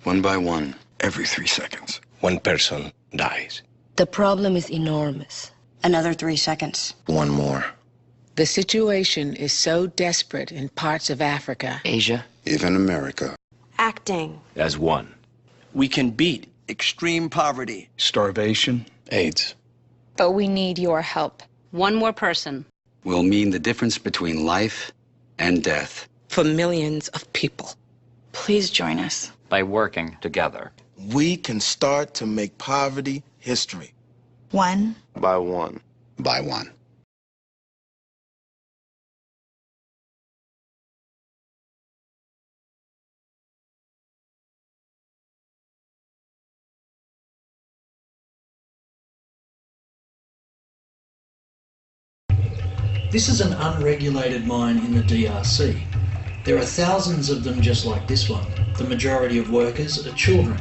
One by one, every 3 seconds. One person dies. The problem is enormous. Another 3 seconds. One more. The situation is so desperate in parts of Africa, Asia, Even America. Acting. As one. We can beat extreme poverty, Starvation. AIDS. But we need your help. One more person will mean the difference between life and death for millions of people. Please join us. By working together. We can start to make poverty history. One. By one. By one. This is an unregulated mine in the DRC. There are thousands of them just like this one. The majority of workers are children.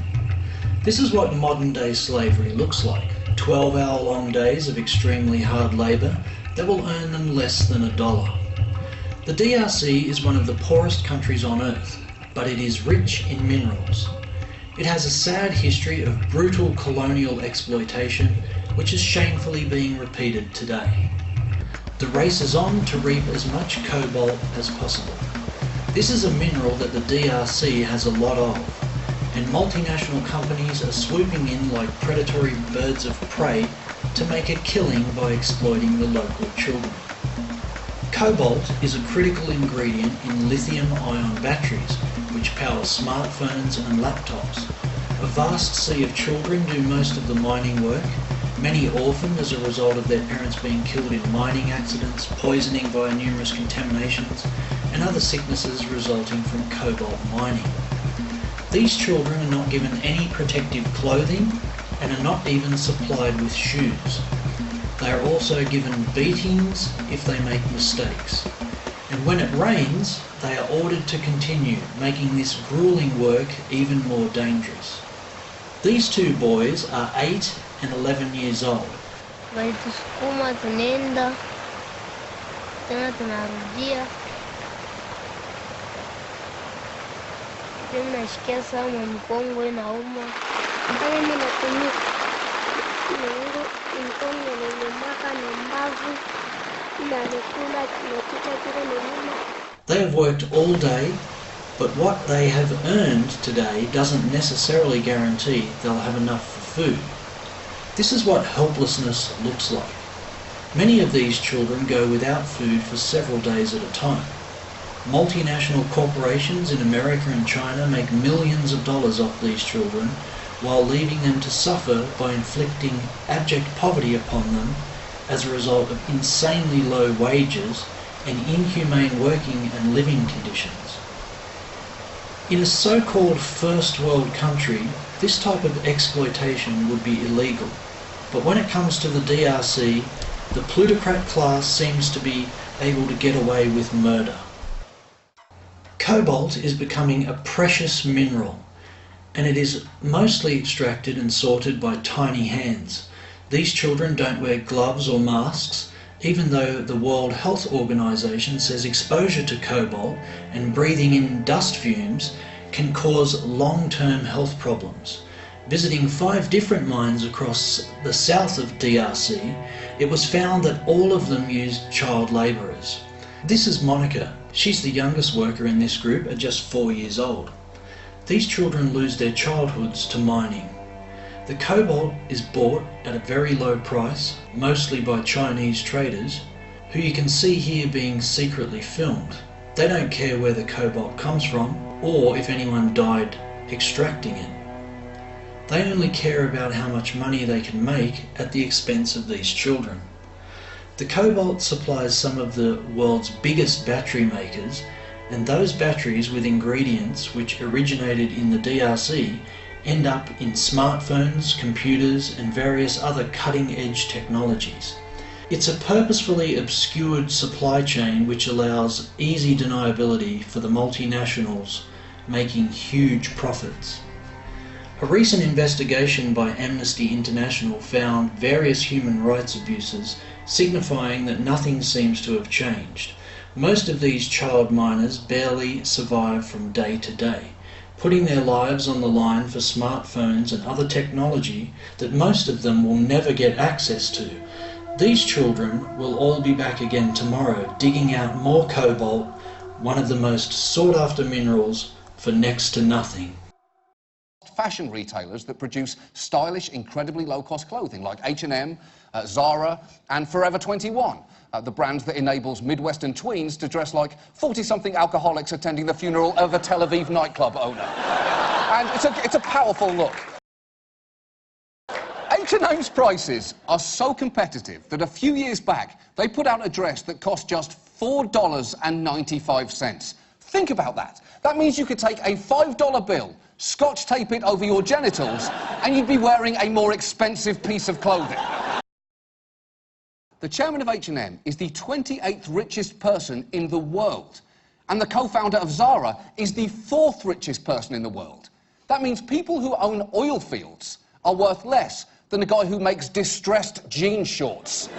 This is what modern-day slavery looks like. 12-hour-long days of extremely hard labour that will earn them less than $1. The DRC is one of the poorest countries on earth, but it is rich in minerals. It has a sad history of brutal colonial exploitation, which is shamefully being repeated today. The race is on to reap as much cobalt as possible. This is a mineral that the DRC has a lot of, and multinational companies are swooping in like predatory birds of prey to make a killing by exploiting the local children. Cobalt is a critical ingredient in lithium-ion batteries, which power smartphones and laptops. A vast sea of children do most of the mining work, many orphaned as a result of their parents being killed in mining accidents, poisoning via numerous contaminations, and other sicknesses resulting from cobalt mining. These children are not given any protective clothing and are not even supplied with shoes. They are also given beatings if they make mistakes. And when it rains, they are ordered to continue, making this grueling work even more dangerous. These two boys are 8 and 11 years old. Walitusukuma tunaenda tena tunarudia. Mimi nashikia sana mkongo inauma. Mpaka mimi natumia mkongo nilimaka na mbavu na nikula tunapita kile nyuma. They have worked all day, but what they have earned today doesn't necessarily guarantee they'll have enough for food. This is what helplessness looks like. Many of these children go without food for several days at a time. Multinational corporations in America and China make millions of dollars off these children while leaving them to suffer by inflicting abject poverty upon them as a result of insanely low wages and inhumane working and living conditions. In a so-called first world country, this type of exploitation would be illegal. But when it comes to the DRC, the plutocrat class seems to be able to get away with murder. Cobalt is becoming a precious mineral, and it is mostly extracted and sorted by tiny hands. These children don't wear gloves or masks, even though the World Health Organization says exposure to cobalt and breathing in dust fumes can cause long-term health problems. Visiting 5 different mines across the south of DRC, it was found that all of them used child labourers. This is Monica. She's the youngest worker in this group at just 4 years old. These children lose their childhoods to mining. The cobalt is bought at a very low price, mostly by Chinese traders, who you can see here being secretly filmed. They don't care where the cobalt comes from, or if anyone died extracting it. They only care about how much money they can make at the expense of these children. The cobalt supplies some of the world's biggest battery makers, and those batteries with ingredients which originated in the DRC end up in smartphones, computers, and various other cutting-edge technologies. It's a purposefully obscured supply chain which allows easy deniability for the multinationals making huge profits. A recent investigation by Amnesty International found various human rights abuses, signifying that nothing seems to have changed. Most of these child miners barely survive from day to day, putting their lives on the line for smartphones and other technology that most of them will never get access to. These children will all be back again tomorrow, digging out more cobalt, one of the most sought-after minerals, for next to nothing. Fashion retailers that produce stylish, incredibly low-cost clothing like H&M, Zara and Forever 21, the brand that enables Midwestern tweens to dress like 40-something alcoholics attending the funeral of a Tel Aviv nightclub owner. And it's a powerful look. H&M's prices are so competitive that a few years back they put out a dress that cost just $4.95. Think about that. That means you could take a $5 bill, scotch tape it over your genitals, and you'd be wearing a more expensive piece of clothing. The chairman of H&M is the 28th richest person in the world, and the co-founder of Zara is the 4th richest person in the world. That means people who own oil fields are worth less than a guy who makes distressed jean shorts.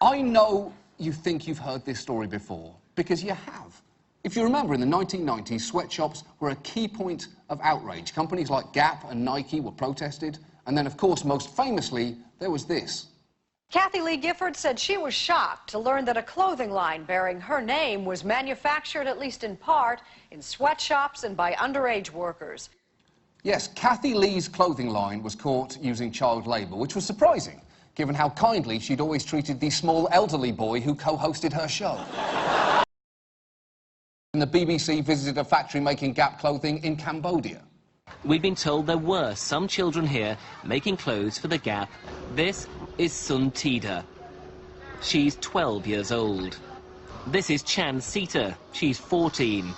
I know you think you've heard this story before, because you have. If you remember, in the 1990s, sweatshops were a key point of outrage. Companies like Gap and Nike were protested, and then, of course, most famously, there was this. Kathy Lee Gifford said she was shocked to learn that a clothing line bearing her name was manufactured, at least in part, in sweatshops and by underage workers. Yes, Kathy Lee's clothing line was caught using child labour, which was surprising, given how kindly she'd always treated the small elderly boy who co-hosted her show. And the BBC visited a factory making Gap clothing in Cambodia. We've been told there were some children here making clothes for the Gap. This is Sun Tida. She's 12 years old. This is Chan Sita. She's 14.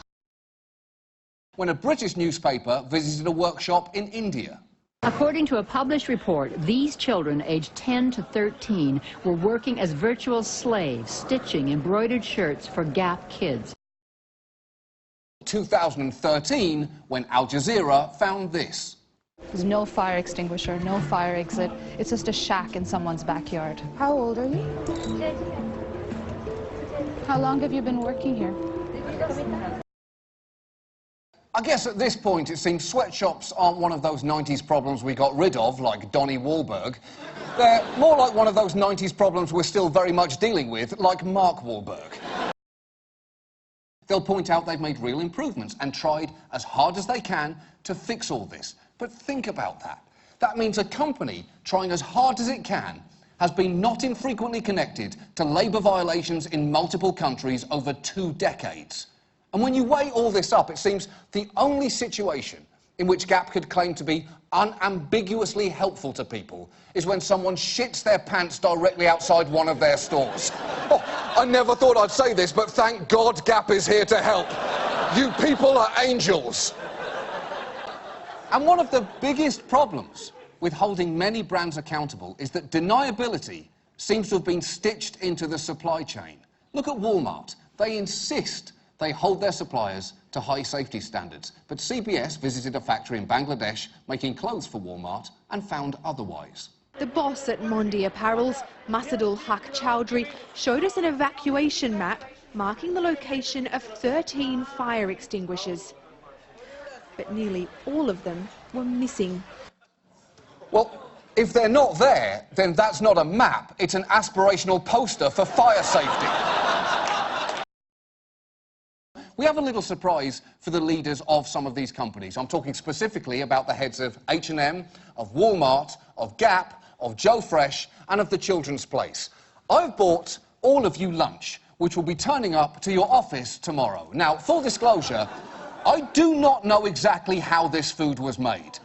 When a British newspaper visited a workshop in India. According to a published report, these children aged 10 to 13 were working as virtual slaves, stitching embroidered shirts for Gap kids. 2013, when Al Jazeera found this. There's no fire extinguisher, no fire exit. It's just a shack in someone's backyard. How old are you? How long have you been working here? I guess at this point it seems sweatshops aren't one of those 90s problems we got rid of, like Donnie Wahlberg. They're more like one of those 90s problems we're still very much dealing with, like Mark Wahlberg. They'll point out they've made real improvements and tried as hard as they can to fix all this. But think about that. That means a company trying as hard as it can has been not infrequently connected to labour violations in multiple countries over 2 decades. And when you weigh all this up, it seems the only situation in which Gap could claim to be unambiguously helpful to people is when someone shits their pants directly outside one of their stores. Oh, I never thought I'd say this, but thank God Gap is here to help. You people are angels. And one of the biggest problems with holding many brands accountable is that deniability seems to have been stitched into the supply chain. Look at Walmart. They insist they hold their suppliers to high safety standards. But CBS visited a factory in Bangladesh making clothes for Walmart and found otherwise. The boss at Mondi Apparels, Masadul Haq Chowdhury, showed us an evacuation map marking the location of 13 fire extinguishers. But nearly all of them were missing. Well, if they're not there, then that's not a map, it's an aspirational poster for fire safety. We have a little surprise for the leaders of some of these companies. I'm talking specifically about the heads of H&M, of Walmart, of Gap, of Joe Fresh, and of the Children's Place. I've bought all of you lunch, which will be turning up to your office tomorrow. Now, full disclosure, I do not know exactly how this food was made.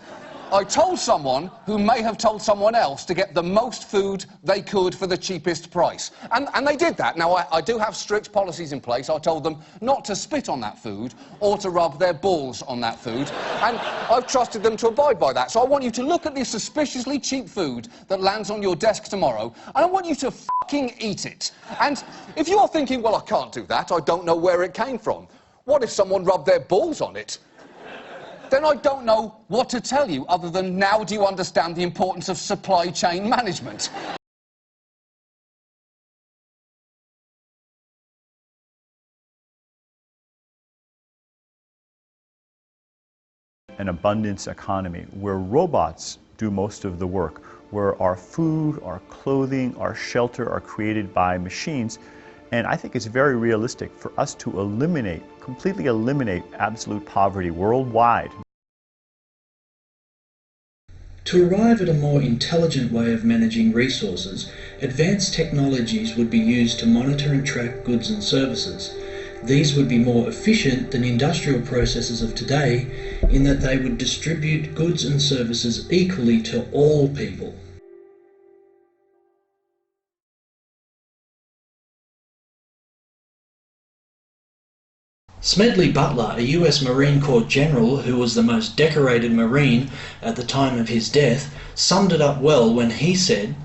I told someone who may have told someone else to get the most food they could for the cheapest price. And they did that. Now, I do have strict policies in place. I told them not to spit on that food or to rub their balls on that food. And I've trusted them to abide by that. So I want you to look at this suspiciously cheap food that lands on your desk tomorrow, and I want you to fucking eat it. And if you're thinking, well, I can't do that, I don't know where it came from. What if someone rubbed their balls on it? Then I don't know what to tell you other than now do you understand the importance of supply chain management? an abundance economy where robots do most of the work, where our food, our clothing, our shelter are created by machines. And I think it's very realistic for us to completely eliminate absolute poverty worldwide. To arrive at a more intelligent way of managing resources, advanced technologies would be used to monitor and track goods and services. These would be more efficient than industrial processes of today in that they would distribute goods and services equally to all people. Smedley Butler, a US Marine Corps general who was the most decorated Marine at the time of his death, summed it up well when he said,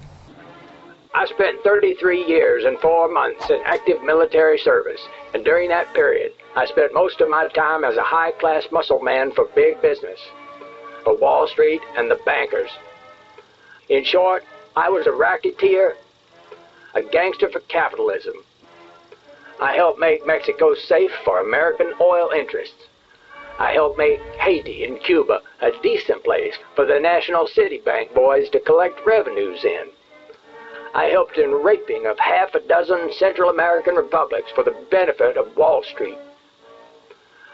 I spent 33 years and 4 months in active military service, and during that period, I spent most of my time as a high-class muscle man for big business, for Wall Street and the bankers. In short, I was a racketeer, a gangster for capitalism. I helped make Mexico safe for American oil interests. I helped make Haiti and Cuba a decent place for the National City Bank boys to collect revenues in. I helped in raping of half a dozen Central American republics for the benefit of Wall Street.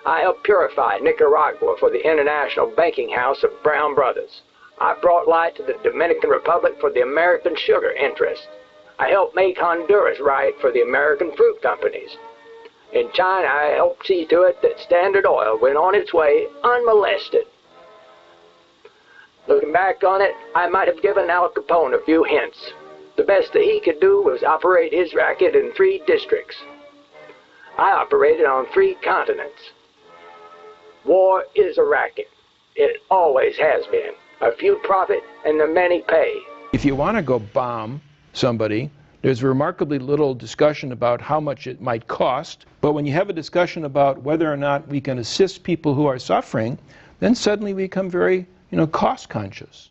I helped purify Nicaragua for the international banking house of Brown Brothers. I brought light to the Dominican Republic for the American sugar interests. I helped make Honduras right for the American fruit companies. In China, I helped see to it that Standard Oil went on its way unmolested. Looking back on it, I might have given Al Capone a few hints. The best that he could do was operate his racket in 3 districts. I operated on 3 continents. War is a racket. It always has been. A few profit and the many pay. If you want to go bomb somebody, there's remarkably little discussion about how much it might cost, but when you have a discussion about whether or not we can assist people who are suffering, then suddenly we become very, cost conscious.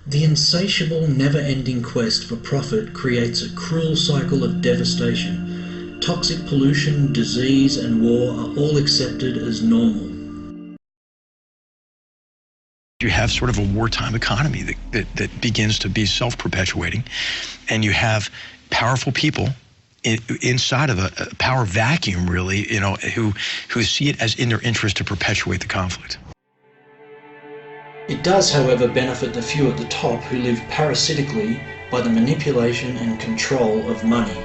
The insatiable, never-ending quest for profit creates a cruel cycle of devastation. Toxic pollution, disease and war are all accepted as normal. You have sort of a wartime economy that begins to be self-perpetuating, and you have powerful people inside of a power vacuum, really, who see it as in their interest to perpetuate the conflict. It does, however, benefit the few at the top who live parasitically by the manipulation and control of money.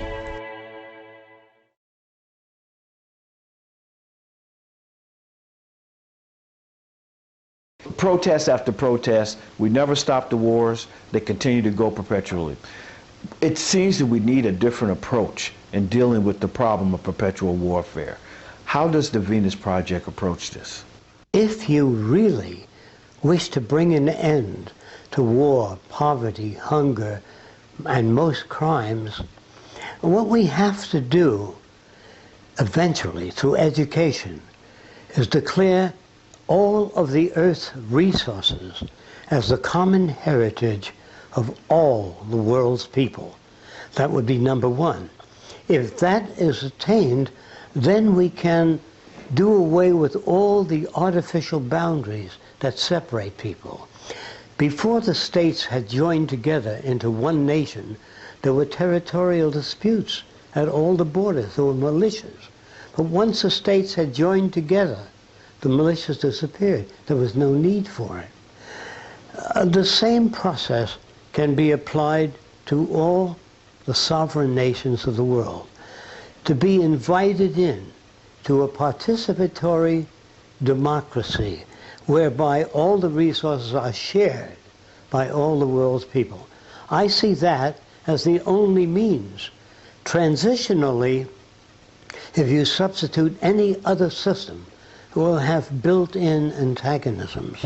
Protest after protest, we never stop the wars, they continue to go perpetually. It seems that we need a different approach in dealing with the problem of perpetual warfare. How does the Venus Project approach this? If you really wish to bring an end to war, poverty, hunger, and most crimes, what we have to do eventually through education is declare all of the Earth's resources as the common heritage of all the world's people. That would be number one. If that is attained, then we can do away with all the artificial boundaries that separate people. Before the states had joined together into one nation, there were territorial disputes at all the borders. There were militias. But once the states had joined together, the militias disappeared. There was no need for it. The same process can be applied to all the sovereign nations of the world. To be invited in to a participatory democracy whereby all the resources are shared by all the world's people. I see that as the only means. Transitionally, if you substitute any other system, will have built-in antagonisms.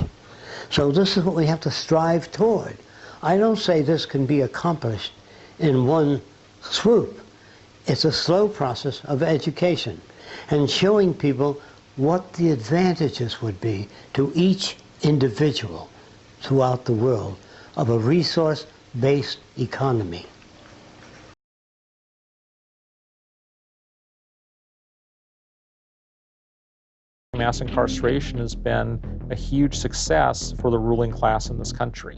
So this is what we have to strive toward. I don't say this can be accomplished in one swoop. It's a slow process of education and showing people what the advantages would be to each individual throughout the world of a resource-based economy. mass incarceration has been a huge success for the ruling class in this country.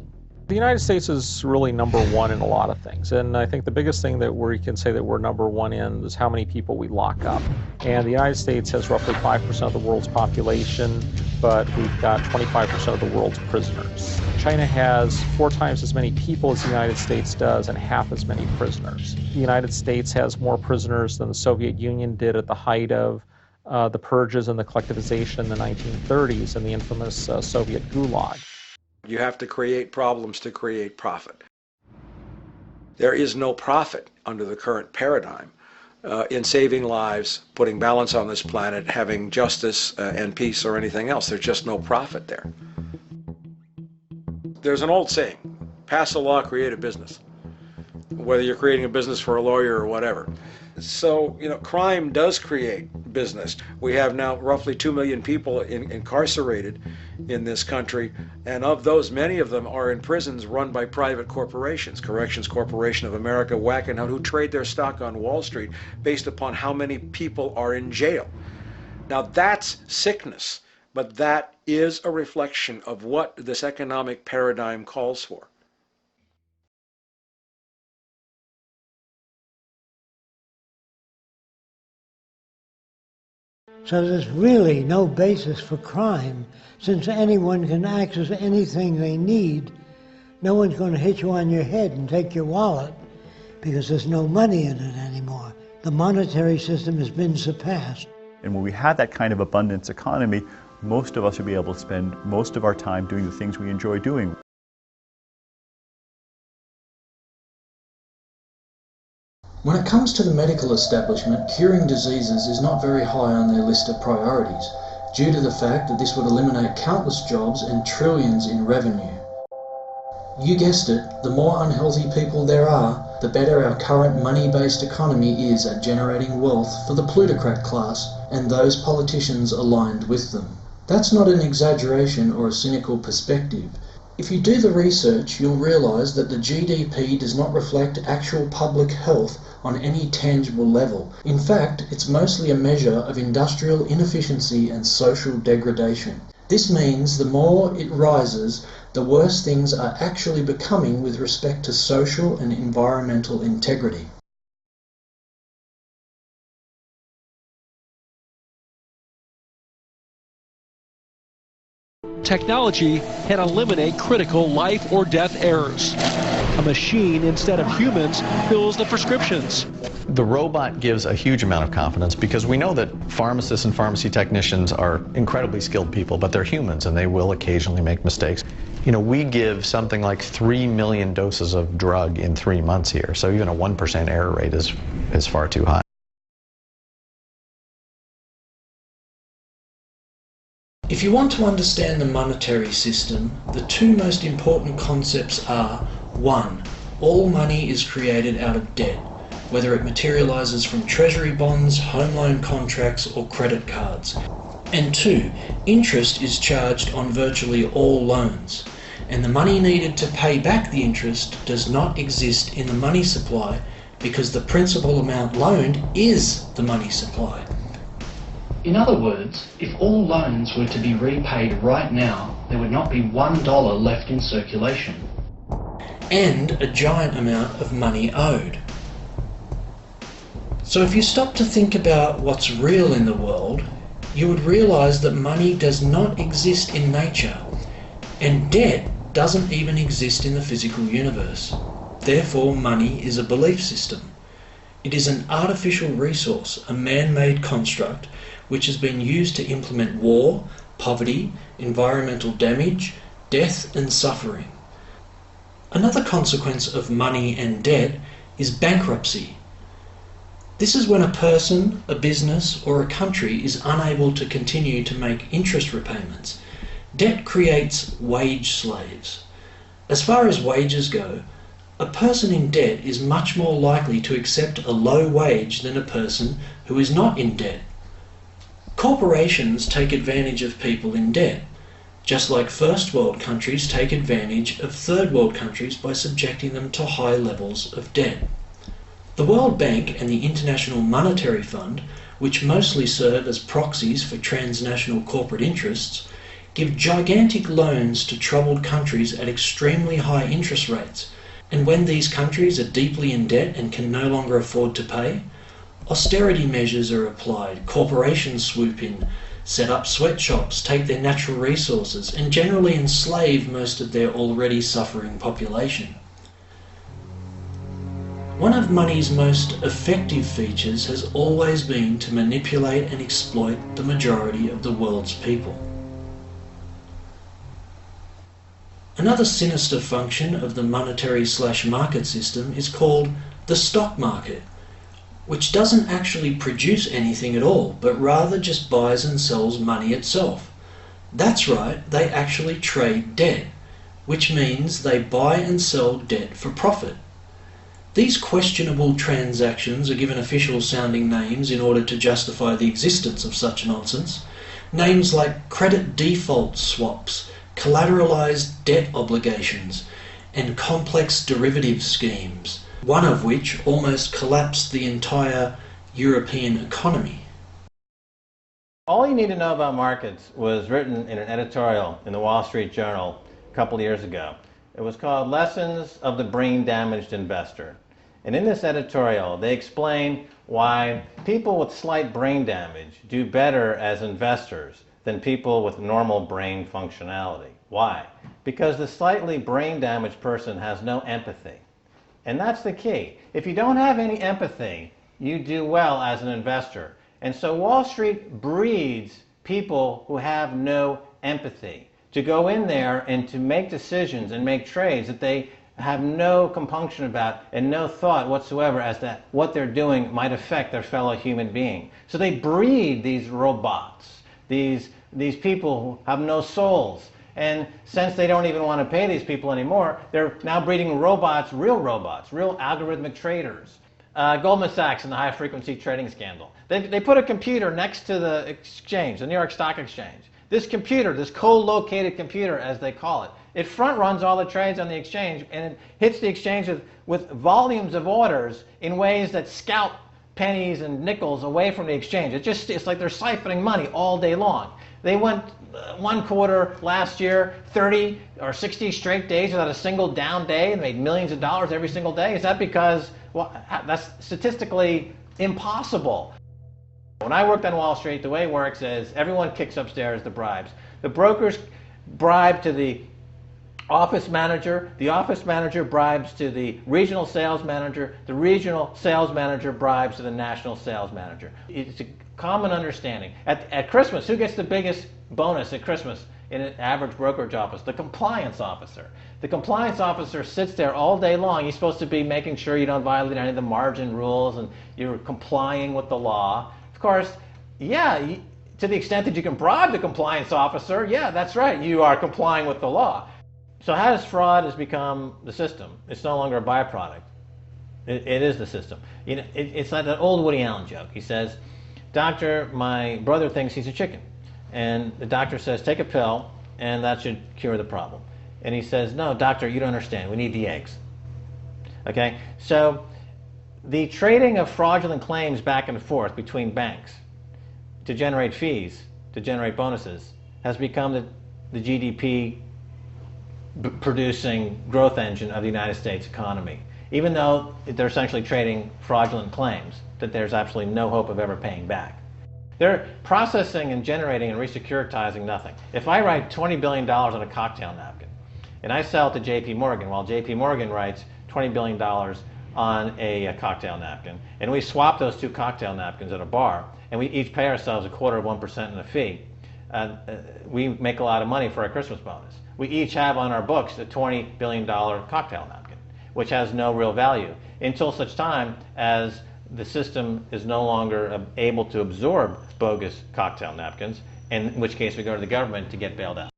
The United States is really number one in a lot of things, and I think the biggest thing that we can say that we're number one in is how many people we lock up. And the United States has roughly 5% of the world's population, but we've got 25% of the world's prisoners. China has 4 times as many people as the United States does and half as many prisoners. The United States has more prisoners than the Soviet Union did at the height of the purges and the collectivization in the 1930s and the infamous Soviet Gulag. You have to create problems to create profit. There is no profit under the current paradigm in saving lives, putting balance on this planet, having justice and peace or anything else. There's just no profit there. There's an old saying, pass a law, create a business. Whether you're creating a business for a lawyer or whatever. So, crime does create business. We have now roughly 2 million people incarcerated in this country, and of those, many of them are in prisons run by private corporations. Corrections Corporation of America, Wackenhut, who trade their stock on Wall Street based upon how many people are in jail. Now that's sickness, but that is a reflection of what this economic paradigm calls for. So there's really no basis for crime, since anyone can access anything they need. No one's going to hit you on your head and take your wallet because there's no money in it anymore. The monetary system has been surpassed. And when we have that kind of abundance economy, most of us will be able to spend most of our time doing the things we enjoy doing. When it comes to the medical establishment, curing diseases is not very high on their list of priorities, due to the fact that this would eliminate countless jobs and trillions in revenue. You guessed it, the more unhealthy people there are, the better our current money-based economy is at generating wealth for the plutocrat class and those politicians aligned with them. That's not an exaggeration or a cynical perspective. If you do the research, you'll realise that the GDP does not reflect actual public health on any tangible level. In fact, it's mostly a measure of industrial inefficiency and social degradation. This means the more it rises, the worse things are actually becoming with respect to social and environmental integrity. Technology can eliminate critical life or death errors. A machine, instead of humans, fills the prescriptions. The robot gives a huge amount of confidence because we know that pharmacists and pharmacy technicians are incredibly skilled people, but they're humans and they will occasionally make mistakes. We give something like 3 million doses of drug in 3 months here, so even a 1% error rate is far too high. If you want to understand the monetary system, the 2 most important concepts are: 1. All money is created out of debt, whether it materializes from treasury bonds, home loan contracts, or credit cards. And 2. Interest is charged on virtually all loans, and the money needed to pay back the interest does not exist in the money supply because the principal amount loaned is the money supply. In other words, if all loans were to be repaid right now, there would not be $1 left in circulation, and a giant amount of money owed. So if you stop to think about what's real in the world, you would realize that money does not exist in nature, and debt doesn't even exist in the physical universe. Therefore, money is a belief system. It is an artificial resource, a man-made construct, which has been used to implement war, poverty, environmental damage, death and suffering. Another consequence of money and debt is bankruptcy. This is when a person, a business or a country is unable to continue to make interest repayments. Debt creates wage slaves. As far as wages go, a person in debt is much more likely to accept a low wage than a person who is not in debt. Corporations take advantage of people in debt, just like first world countries take advantage of third world countries by subjecting them to high levels of debt. The World Bank and the International Monetary Fund which mostly serve as proxies for transnational corporate interests, give gigantic loans to troubled countries at extremely high interest rates. And when these countries are deeply in debt and can no longer afford to pay, austerity measures are applied, corporations swoop in, set up sweatshops, take their natural resources, and generally enslave most of their already suffering population. One of money's most effective features has always been to manipulate and exploit the majority of the world's people. Another sinister function of the monetary/market system is called the stock market, which doesn't actually produce anything at all, but rather just buys and sells money itself. That's right, they actually trade debt, which means they buy and sell debt for profit. These questionable transactions are given official sounding names in order to justify the existence of such nonsense. Names like credit default swaps, collateralized debt obligations, and complex derivative schemes, one of which almost collapsed the entire European economy. All you need to know about markets was written in an editorial in the Wall Street Journal a couple of years ago. It was called Lessons of the Brain-Damaged Investor. And in this editorial, they explain why people with slight brain damage do better as investors than people with normal brain functionality. Why? Because the slightly brain damaged person has no empathy. And that's the key. If you don't have any empathy, you do well as an investor. And so Wall Street breeds people who have no empathy to go in there and to make decisions and make trades that they have no compunction about and no thought whatsoever as to what they're doing might affect their fellow human being. So they breed these robots, these people who have no souls. And since they don't even want to pay these people anymore, they're now breeding robots, real algorithmic traders. Goldman Sachs in the high-frequency trading scandal. They put a computer next to the exchange, the New York Stock Exchange. This computer, this co-located computer as they call it, it front runs all the trades on the exchange, and it hits the exchange with volumes of orders in ways that scalp pennies and nickels away from the exchange. It's like they're siphoning money all day long. They went one quarter last year, 30 or 60 straight days without a single down day and made millions of dollars every single day. Is that because, well, that's statistically impossible. When I worked on Wall Street, the way it works is everyone kicks upstairs the bribes. The brokers bribe to the office manager bribes to the regional sales manager bribes to the national sales manager. It's a common understanding. At Christmas, who gets the biggest bonus at Christmas in an average brokerage office? The compliance officer. The compliance officer sits there all day long. He's supposed to be making sure you don't violate any of the margin rules and you're complying with the law. Of course, yeah, to the extent that you can bribe the compliance officer, yeah, that's right, you are complying with the law. So how does fraud has become the system? It's no longer a byproduct. It is the system. You know, it's like that old Woody Allen joke. He says, "Doctor, my brother thinks he's a chicken." And the doctor says, "Take a pill, and that should cure the problem." And he says, "No, doctor, you don't understand. We need the eggs." Okay? So the trading of fraudulent claims back and forth between banks to generate fees, to generate bonuses, has become the GDP producing growth engine of the United States economy, even though they're essentially trading fraudulent claims that there's absolutely no hope of ever paying back. They're processing and generating and resecuritizing nothing. If I write $20 billion on a cocktail napkin and I sell it to JP Morgan, while JP Morgan writes $20 billion on a cocktail napkin, and we swap those two cocktail napkins at a bar, and we each pay ourselves 1/4% in a fee, we make a lot of money for our Christmas bonus. We each have on our books a $20 billion cocktail napkin, which has no real value until such time as the system is no longer able to absorb bogus cocktail napkins, in which case we go to the government to get bailed out.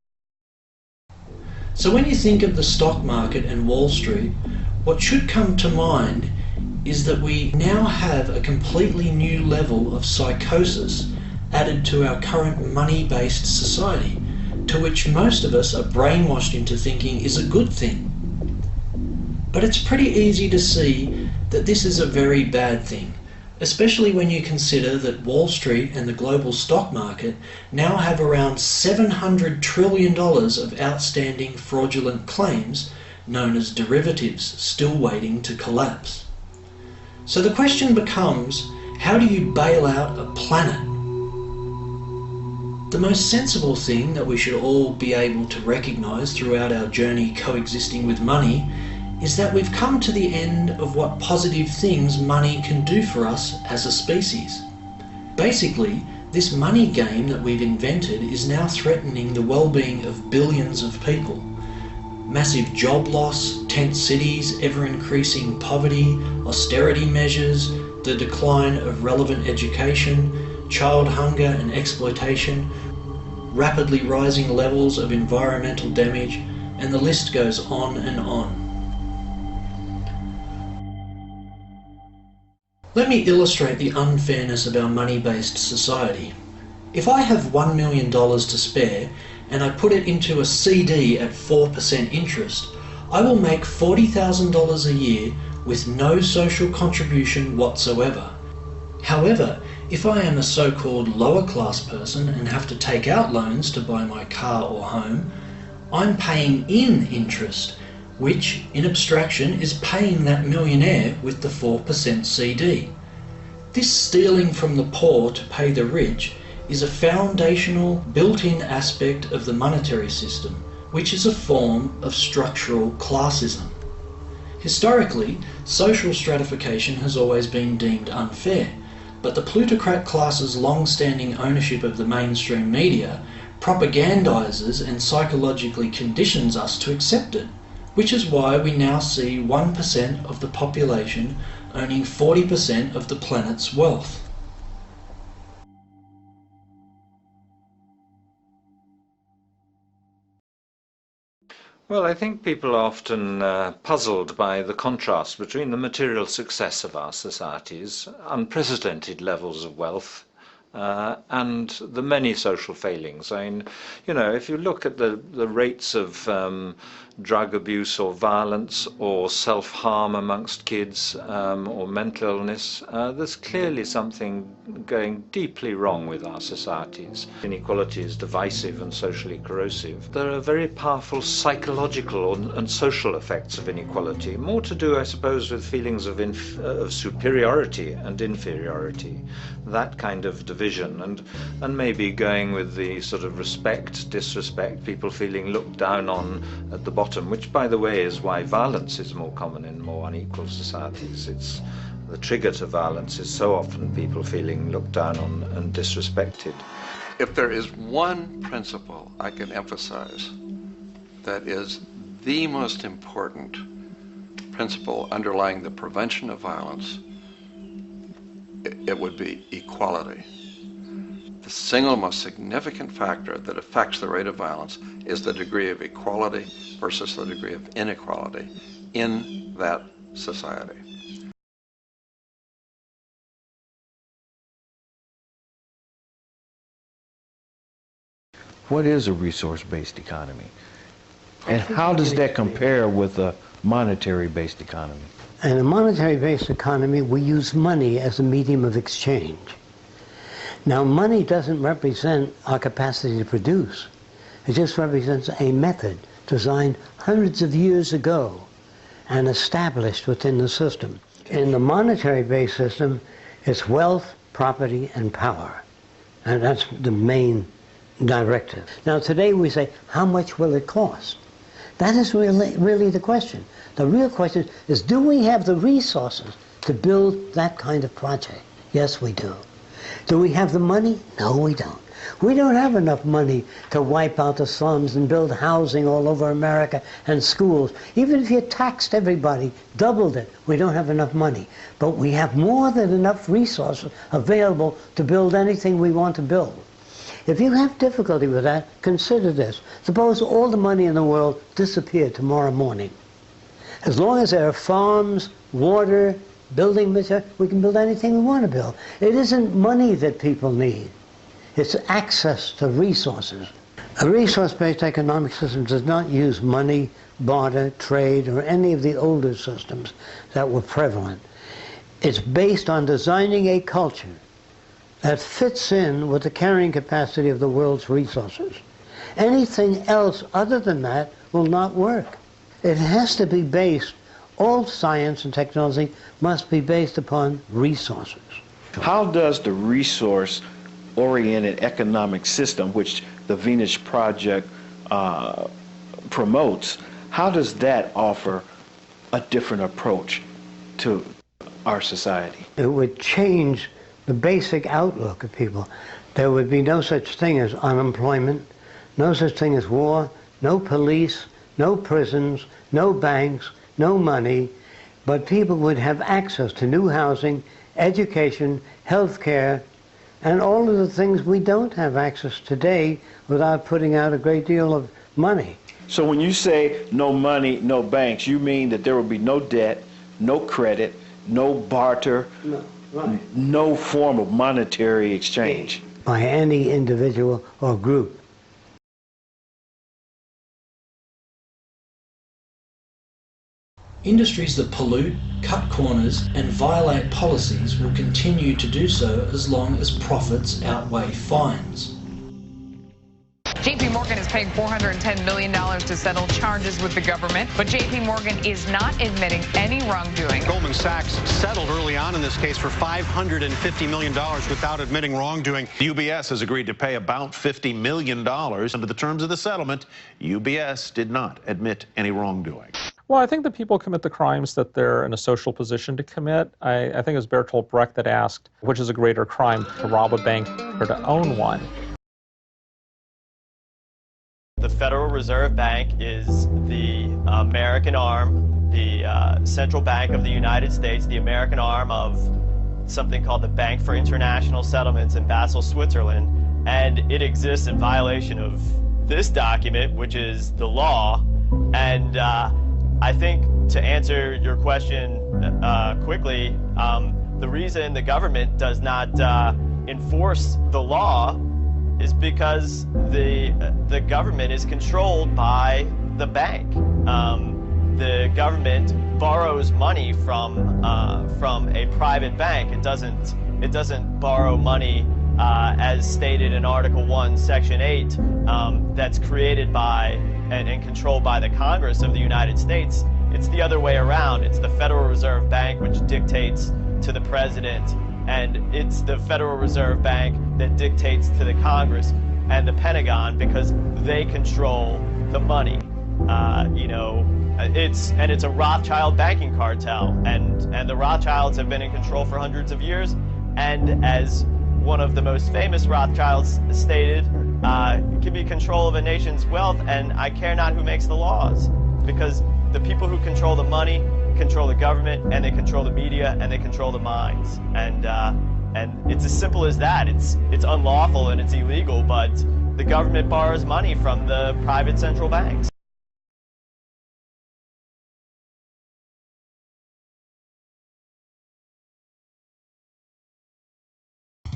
So when you think of the stock market and Wall Street, what should come to mind is that we now have a completely new level of psychosis added to our current money-based society, to which most of us are brainwashed into thinking is a good thing. But it's pretty easy to see that this is a very bad thing. especially when you consider that Wall Street and the global stock market now have around $700 trillion of outstanding fraudulent claims known as derivatives still waiting to collapse. So the question becomes, how do you bail out a planet? The most sensible thing that we should all be able to recognise throughout our journey coexisting with money is that we've come to the end of what positive things money can do for us as a species. Basically, this money game that we've invented is now threatening the well-being of billions of people. Massive job loss, tent cities, ever-increasing poverty, austerity measures, the decline of relevant education, child hunger and exploitation, rapidly rising levels of environmental damage, and the list goes on and on. Let me illustrate the unfairness of our money-based society. If I have $1 million to spare and I put it into a CD at 4% interest, I will make $40,000 a year with no social contribution whatsoever. However, if I am a so-called lower class person and have to take out loans to buy my car or home, I'm paying in interest, which, in abstraction, is paying that millionaire with the 4% CD. This stealing from the poor to pay the rich is a foundational, built-in aspect of the monetary system, which is a form of structural classism. Historically, social stratification has always been deemed unfair, but the plutocrat class's long-standing ownership of the mainstream media propagandizes and psychologically conditions us to accept it, which is why we now see 1% of the population owning 40% of the planet's wealth. Well, I think people are often puzzled by the contrast between the material success of our societies, unprecedented levels of wealth, and the many social failings. I mean, you know, if you look at the rates of drug abuse or violence or self-harm amongst kids or mental illness, there's clearly something going deeply wrong with our societies. Inequality is divisive and socially corrosive. There are very powerful psychological and social effects of inequality, more to do, I suppose, with feelings of superiority and inferiority, that kind of division, and maybe going with the sort of respect, disrespect, people feeling looked down on at the bottom, which, by the way, is why violence is more common in more unequal societies. It's the trigger to violence is so often people feeling looked down on and disrespected. If there is one principle I can emphasize that is the most important principle underlying the prevention of violence, it would be equality. The single most significant factor that affects the rate of violence is the degree of equality versus the degree of inequality in that society. What is a resource-based economy? And how does that compare with a monetary-based economy? In a monetary-based economy, we use money as a medium of exchange. Now, money doesn't represent our capacity to produce. It just represents a method designed hundreds of years ago and established within the system. In the monetary-based system, it's wealth, property, and power. And that's the main directive. Now, today we say, how much will it cost? That is really the question. The real question is, do we have the resources to build that kind of project? Yes, we do. Do we have the money? No, we don't. We don't have enough money to wipe out the slums and build housing all over America and schools. Even if you taxed everybody, doubled it, we don't have enough money. But we have more than enough resources available to build anything we want to build. If you have difficulty with that, consider this. Suppose all the money in the world disappeared tomorrow morning. As long as there are farms, water, building material, we can build anything we want to build. It isn't money that people need. It's access to resources. A resource-based economic system does not use money, barter, trade, or any of the older systems that were prevalent. It's based on designing a culture that fits in with the carrying capacity of the world's resources. Anything else other than that will not work. It has to be based, all science and technology must be based upon resources. How does the resource-oriented economic system, which the Venus Project promotes, how does that offer a different approach to our society? It would change the basic outlook of people. There would be no such thing as unemployment, no such thing as war, no police, no prisons, no banks, no money, but people would have access to new housing, education, health care, and all of the things we don't have access today without putting out a great deal of money. So when you say no money, no banks, you mean that there will be no debt, no credit, no barter, no form of monetary exchange by any individual or group. Industries that pollute, cut corners and violate policies will continue to do so as long as profits outweigh fines. JP Morgan is paying $410 million to settle charges with the government, but JP Morgan is not admitting any wrongdoing. Goldman Sachs settled early on in this case for $550 million without admitting wrongdoing. UBS has agreed to pay about $50 million. Under the terms of the settlement, UBS did not admit any wrongdoing. Well, I think that people commit the crimes that they're in a social position to commit. I think it was Bertolt Brecht that asked, which is a greater crime, to rob a bank or to own one? The Federal Reserve Bank is the American arm, the central bank of the United States, the American arm of something called the Bank for International Settlements in Basel, Switzerland, and it exists in violation of this document, which is the law. And I think to answer your question quickly, the reason the government does not enforce the law is because the government is controlled by the bank. The government borrows money from a private bank. It doesn't borrow money as stated in Article 1, Section 8, that's created by and controlled by the Congress of the United States. It's the other way around. It's the Federal Reserve Bank which dictates to the president, and it's the Federal Reserve Bank that dictates to the Congress and the Pentagon because they control the money. It's a Rothschild banking cartel, and the Rothschilds have been in control for hundreds of years, and as one of the most famous Rothschilds stated, it can be control of a nation's wealth, and I care not who makes the laws, because the people who control the money control the government, and they control the media, and they control the minds. And it's as simple as that. It's unlawful and it's illegal, but the government borrows money from the private central banks.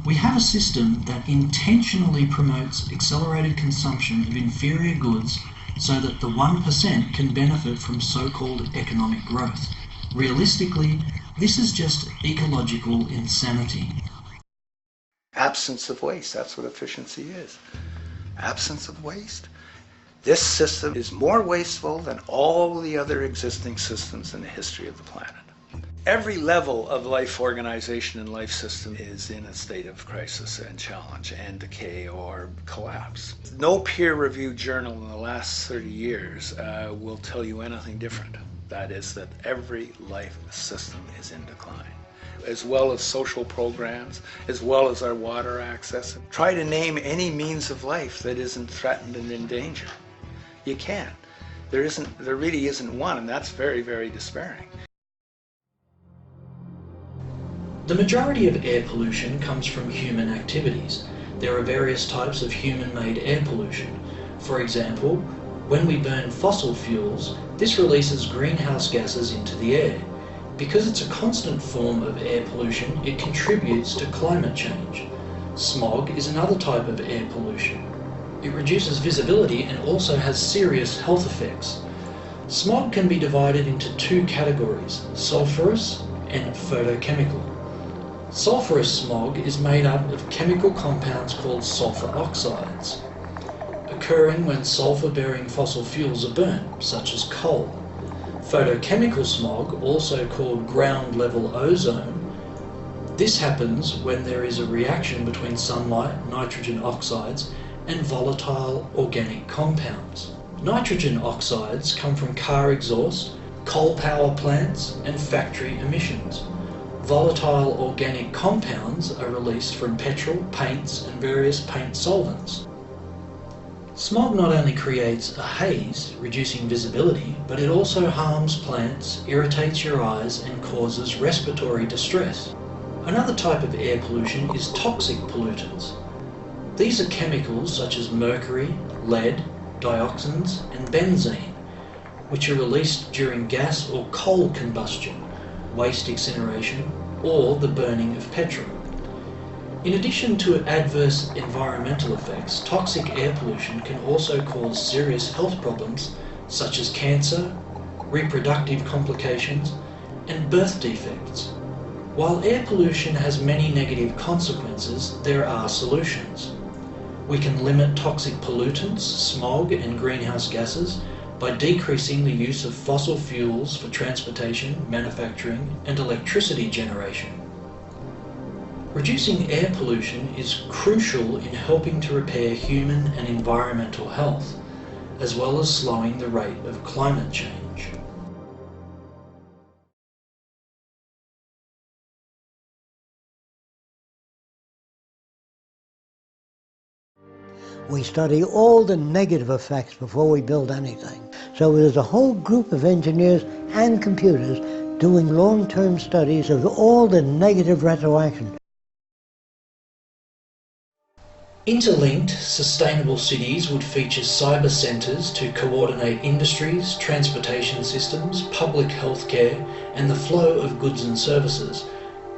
We have a system that intentionally promotes accelerated consumption of inferior goods so that the 1% can benefit from so-called economic growth. Realistically, this is just ecological insanity. Absence of waste, that's what efficiency is. Absence of waste. This system is more wasteful than all the other existing systems in the history of the planet. Every level of life organization and life system is in a state of crisis and challenge and decay or collapse. No peer-reviewed journal in the last 30 years will tell you anything different. That is that every life system is in decline, as well as social programs, as well as our water access. Try to name any means of life that isn't threatened and in danger. You can't. There really isn't one, and that's very, very despairing. The majority of air pollution comes from human activities. There are various types of human-made air pollution. For example, when we burn fossil fuels, this releases greenhouse gases into the air. Because it's a constant form of air pollution, it contributes to climate change. Smog is another type of air pollution. It reduces visibility and also has serious health effects. Smog can be divided into two categories, sulfurous and photochemical. Sulphurous smog is made up of chemical compounds called sulphur oxides, occurring when sulphur-bearing fossil fuels are burned, such as coal. Photochemical smog, also called ground-level ozone, this happens when there is a reaction between sunlight, nitrogen oxides, and volatile organic compounds. Nitrogen oxides come from car exhaust, coal power plants, and factory emissions. Volatile organic compounds are released from petrol, paints, and various paint solvents. Smog not only creates a haze, reducing visibility, but it also harms plants, irritates your eyes, and causes respiratory distress. Another type of air pollution is toxic pollutants. These are chemicals such as mercury, lead, dioxins, and benzene, which are released during gas or coal combustion, waste incineration, or the burning of petrol. In addition to adverse environmental effects, toxic air pollution can also cause serious health problems such as cancer, reproductive complications, and birth defects. While air pollution has many negative consequences, there are solutions. We can limit toxic pollutants, smog, and greenhouse gases by decreasing the use of fossil fuels for transportation, manufacturing, and electricity generation. Reducing air pollution is crucial in helping to repair human and environmental health, as well as slowing the rate of climate change. We study all the negative effects before we build anything. So there's a whole group of engineers and computers doing long-term studies of all the negative retroaction. Interlinked, sustainable cities would feature cyber centres to coordinate industries, transportation systems, public healthcare, and the flow of goods and services.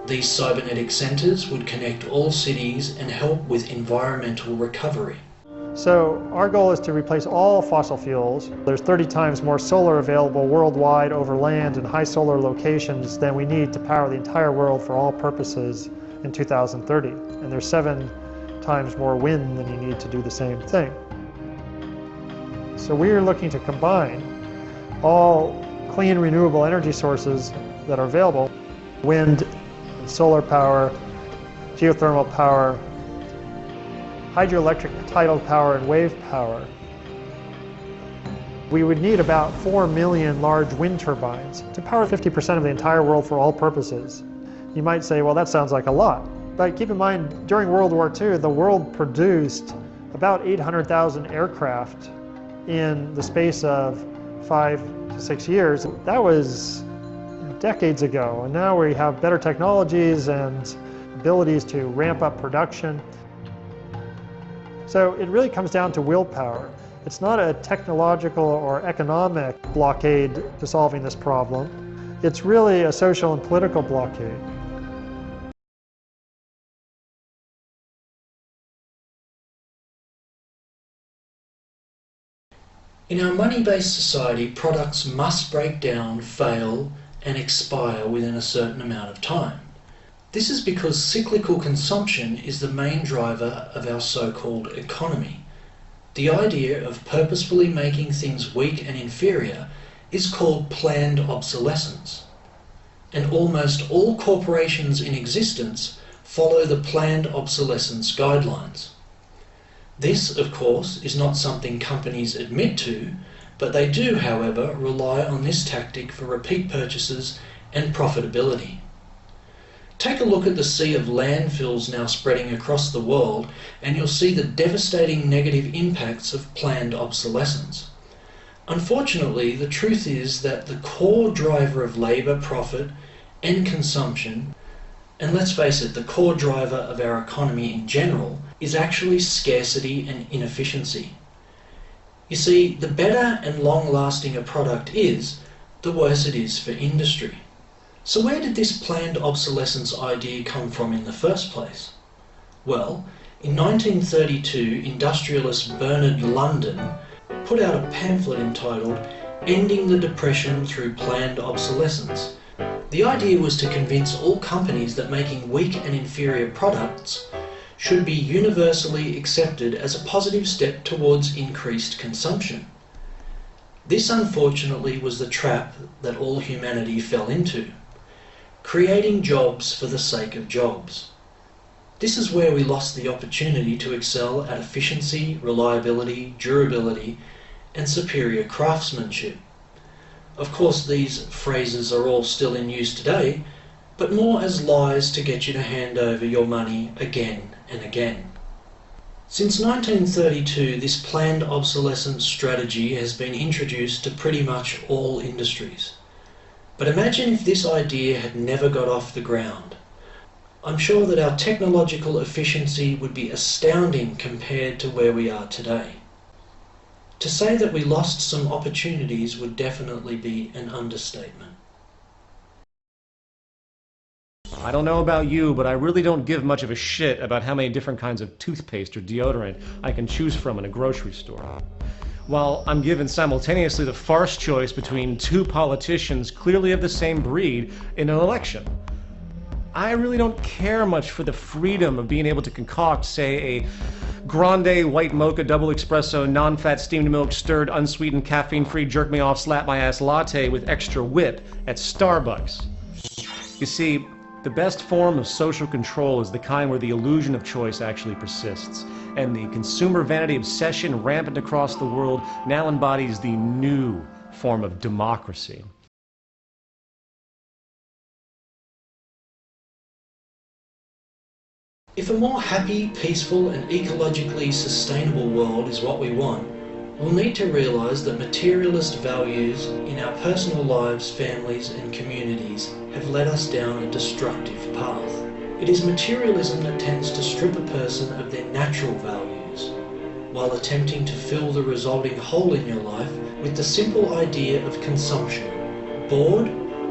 These cybernetic centres would connect all cities and help with environmental recovery. So our goal is to replace all fossil fuels. There's 30 times more solar available worldwide over land in high solar locations than we need to power the entire world for all purposes in 2030. And there's 7 times more wind than you need to do the same thing. So we are looking to combine all clean renewable energy sources that are available: wind, solar power, geothermal power, hydroelectric tidal power, and wave power. We would need about 4 million large wind turbines to power 50% of the entire world for all purposes. You might say, well, that sounds like a lot. But keep in mind, during World War II, the world produced about 800,000 aircraft in the space of 5 to 6 years. That was decades ago, and now we have better technologies and abilities to ramp up production. So it really comes down to willpower. It's not a technological or economic blockade to solving this problem. It's really a social and political blockade. In our money-based society, products must break down, fail, and expire within a certain amount of time. This is because cyclical consumption is the main driver of our so-called economy. The idea of purposefully making things weak and inferior is called planned obsolescence. And almost all corporations in existence follow the planned obsolescence guidelines. This, of course, is not something companies admit to, but they do, however, rely on this tactic for repeat purchases and profitability. Take a look at the sea of landfills now spreading across the world, and you'll see the devastating negative impacts of planned obsolescence. Unfortunately, the truth is that the core driver of labour, profit, and consumption, and let's face it, the core driver of our economy in general, is actually scarcity and inefficiency. You see, the better and long-lasting a product is, the worse it is for industry. So where did this planned obsolescence idea come from in the first place? Well, in 1932, industrialist Bernard London put out a pamphlet entitled "Ending the Depression Through Planned Obsolescence," The idea was to convince all companies that making weak and inferior products should be universally accepted as a positive step towards increased consumption. This unfortunately was the trap that all humanity fell into, creating jobs for the sake of jobs. This is where we lost the opportunity to excel at efficiency, reliability, durability, and superior craftsmanship. Of course, these phrases are all still in use today, but more as lies to get you to hand over your money again and again. Since 1932, this planned obsolescence strategy has been introduced to pretty much all industries. But imagine if this idea had never got off the ground. I'm sure that our technological efficiency would be astounding compared to where we are today. To say that we lost some opportunities would definitely be an understatement. I don't know about you, but I really don't give much of a shit about how many different kinds of toothpaste or deodorant I can choose from in a grocery store. While I'm given simultaneously the farce choice between two politicians clearly of the same breed in an election. I really don't care much for the freedom of being able to concoct, say, a grande white mocha double espresso non-fat steamed milk stirred unsweetened caffeine-free jerk me off slap my ass latte with extra whip at Starbucks. You see, the best form of social control is the kind where the illusion of choice actually persists, and the consumer vanity obsession rampant across the world now embodies the new form of democracy. If a more happy, peaceful, and ecologically sustainable world is what we want, we'll need to realise that materialist values in our personal lives, families, and communities have led us down a destructive path. It is materialism that tends to strip a person of their natural values, while attempting to fill the resulting hole in your life with the simple idea of consumption. Bored?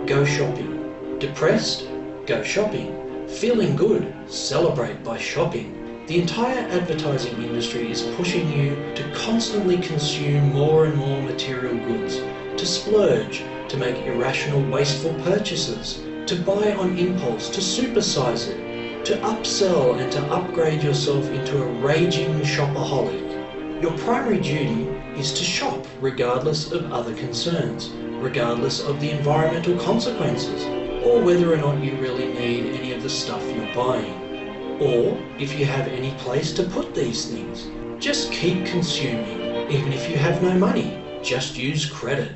Go shopping. Depressed? Go shopping. Feeling good? Celebrate by shopping. The entire advertising industry is pushing you to constantly consume more and more material goods, to splurge, to make irrational, wasteful purchases, to buy on impulse, to supersize it, to upsell and to upgrade yourself into a raging shopaholic. Your primary duty is to shop regardless of other concerns, regardless of the environmental consequences, or whether or not you really need any of the stuff you're buying, or if you have any place to put these things. Just keep consuming, even if you have no money. Just use credit.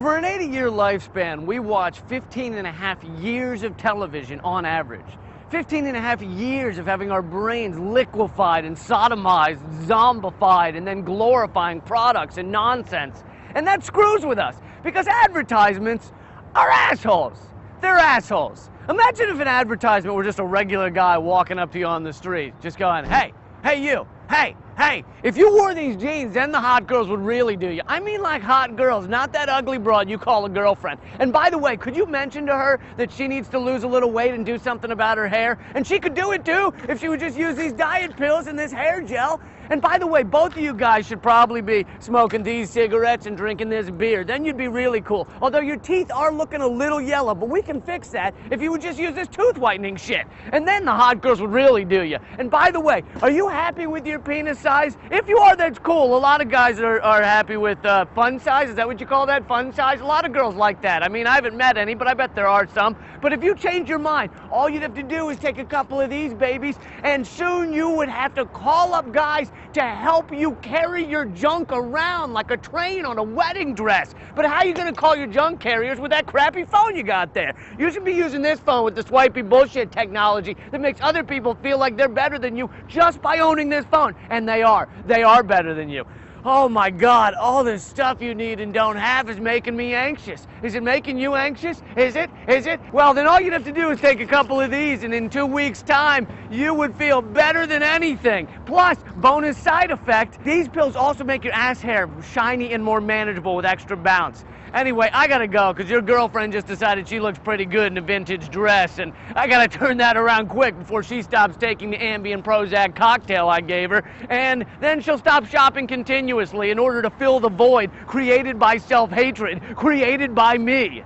For an 80-year lifespan, we watch 15.5 years of television on average. 15.5 years of having our brains liquefied and sodomized, zombified, and then glorifying products and nonsense. And that screws with us, because advertisements are assholes. They're assholes. Imagine if an advertisement were just a regular guy walking up to you on the street, just going, hey, hey you, hey, hey, if you wore these jeans, then the hot girls would really do you. I mean like hot girls, not that ugly broad you call a girlfriend. And by the way, could you mention to her that she needs to lose a little weight and do something about her hair? And she could do it too if she would just use these diet pills and this hair gel. And by the way, both of you guys should probably be smoking these cigarettes and drinking this beer. Then you'd be really cool. Although your teeth are looking a little yellow, but we can fix that if you would just use this tooth whitening shit. And then the hot girls would really do you. And by the way, are you happy with your penis size? If you are, that's cool. A lot of guys are happy with fun size. Is that what you call that, fun size? A lot of girls like that. I mean, I haven't met any, but I bet there are some. But if you change your mind, all you'd have to do is take a couple of these babies, and soon you would have to call up guys to help you carry your junk around like a train on a wedding dress. But how are you going to call your junk carriers with that crappy phone you got there? You should be using this phone with the swipey bullshit technology that makes other people feel like they're better than you just by owning this phone. And they are. They are better than you. Oh my God, all this stuff you need and don't have is making me anxious. Is it making you anxious? Is it? Is it? Well, then all you'd have to do is take a couple of these, and in 2 weeks' time, you would feel better than anything. Plus, bonus side effect, these pills also make your ass hair shiny and more manageable with extra bounce. Anyway, I gotta go, because your girlfriend just decided she looks pretty good in a vintage dress, and I gotta turn that around quick before she stops taking the Ambien Prozac cocktail I gave her, and then she'll stop shopping continuously in order to fill the void created by self-hatred, created by me.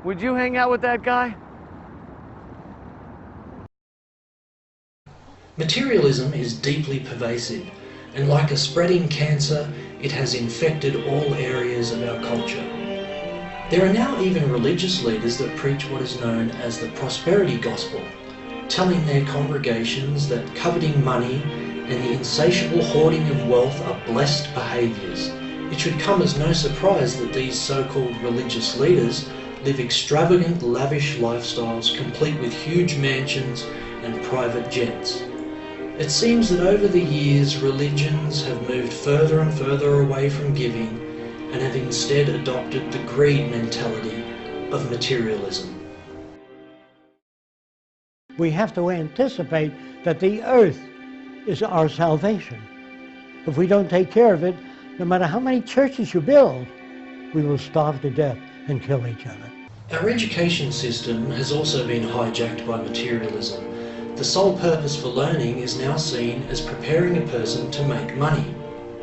Would you hang out with that guy? Materialism is deeply pervasive, and like a spreading cancer, it has infected all areas of our culture. There are now even religious leaders that preach what is known as the prosperity gospel, telling their congregations that coveting money and the insatiable hoarding of wealth are blessed behaviours. It should come as no surprise that these so-called religious leaders live extravagant, lavish lifestyles complete with huge mansions and private jets. It seems that over the years, religions have moved further and further away from giving and have instead adopted the greed mentality of materialism. We have to anticipate that the earth is our salvation. If we don't take care of it, no matter how many churches you build, we will starve to death and kill each other. Our education system has also been hijacked by materialism. The sole purpose for learning is now seen as preparing a person to make money.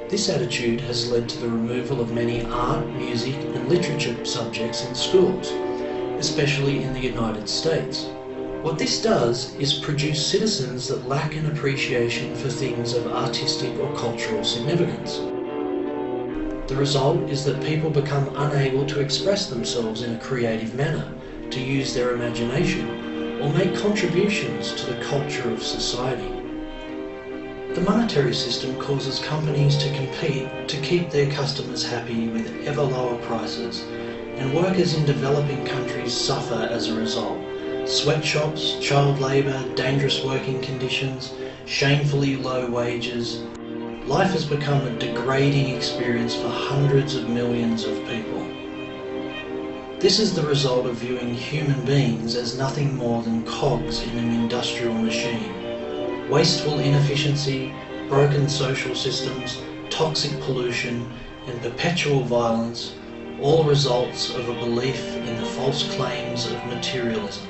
This attitude has led to the removal of many art, music and literature subjects in schools, especially in the United States. What this does is produce citizens that lack an appreciation for things of artistic or cultural significance. The result is that people become unable to express themselves in a creative manner, to use their imagination, or make contributions to the culture of society. The monetary system causes companies to compete to keep their customers happy with ever lower prices, and workers in developing countries suffer as a result. Sweatshops, child labour, dangerous working conditions, shamefully low wages. Life has become a degrading experience for hundreds of millions of people. This is the result of viewing human beings as nothing more than cogs in an industrial machine. Wasteful inefficiency, broken social systems, toxic pollution, and perpetual violence, all results of a belief in the false claims of materialism.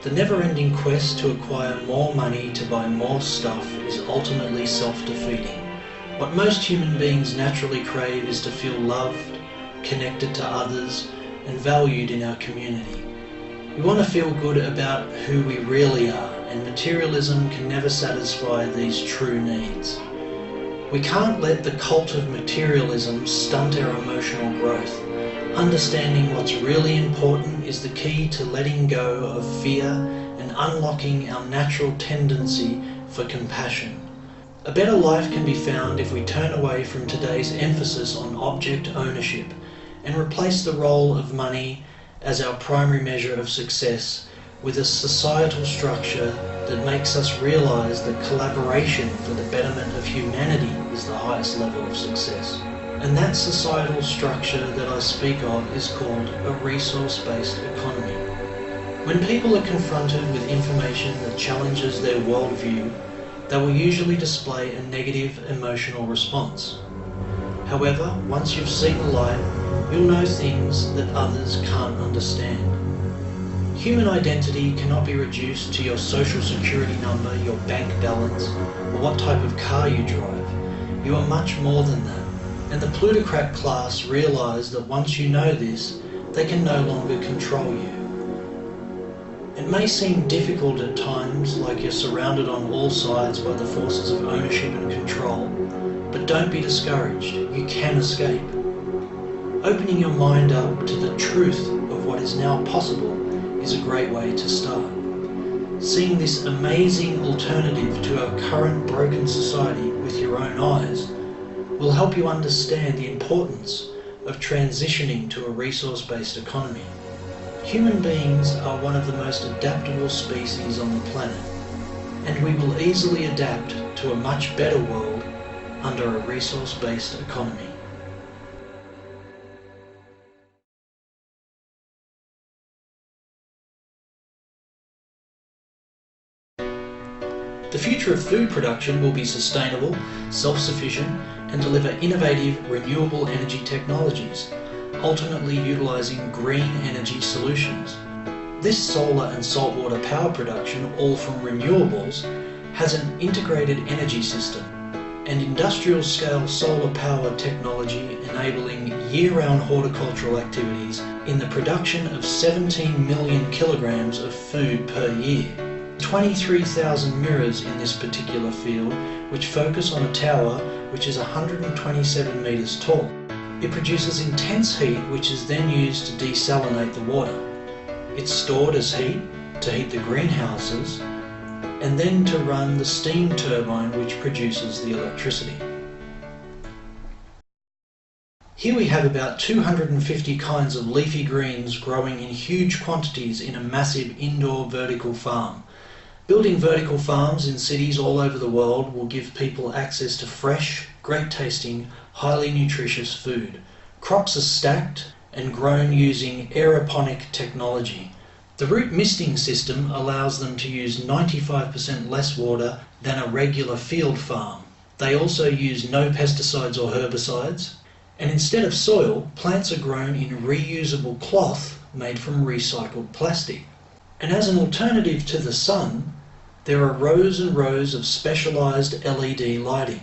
The never-ending quest to acquire more money to buy more stuff is ultimately self-defeating. What most human beings naturally crave is to feel loved, connected to others, and valued in our community. We want to feel good about who we really are, and materialism can never satisfy these true needs. We can't let the cult of materialism stunt our emotional growth. Understanding what's really important is the key to letting go of fear and unlocking our natural tendency for compassion. A better life can be found if we turn away from today's emphasis on object ownership and replace the role of money as our primary measure of success with a societal structure that makes us realize that collaboration for the betterment of humanity is the highest level of success. And that societal structure that I speak of is called a resource-based economy. When people are confronted with information that challenges their worldview, they will usually display a negative emotional response. However, once you've seen the light, you'll know things that others can't understand. Human identity cannot be reduced to your social security number, your bank balance, or what type of car you drive. You are much more than that. And the plutocrat class realise that once you know this, they can no longer control you. It may seem difficult at times, like you're surrounded on all sides by the forces of ownership and control, but don't be discouraged, you can escape. Opening your mind up to the truth of what is now possible is a great way to start. Seeing this amazing alternative to our current broken society with your own eyes will help you understand the importance of transitioning to a resource-based economy. Human beings are one of the most adaptable species on the planet, and we will easily adapt to a much better world under a resource-based economy. The future of food production will be sustainable, self-sufficient, and deliver innovative, renewable energy technologies, ultimately utilising green energy solutions. This solar and saltwater power production, all from renewables, has an integrated energy system, and industrial-scale solar power technology enabling year-round horticultural activities in the production of 17 million kilograms of food per year. 23,000 mirrors in this particular field, which focus on a tower which is 127 metres tall. It produces intense heat which is then used to desalinate the water. It's stored as heat to heat the greenhouses and then to run the steam turbine which produces the electricity. Here we have about 250 kinds of leafy greens growing in huge quantities in a massive indoor vertical farm. Building vertical farms in cities all over the world will give people access to fresh, great tasting, highly nutritious food. Crops are stacked and grown using aeroponic technology. The root misting system allows them to use 95% less water than a regular field farm. They also use no pesticides or herbicides, and instead of soil, plants are grown in reusable cloth made from recycled plastic. And as an alternative to the sun, there are rows and rows of specialised LED lighting.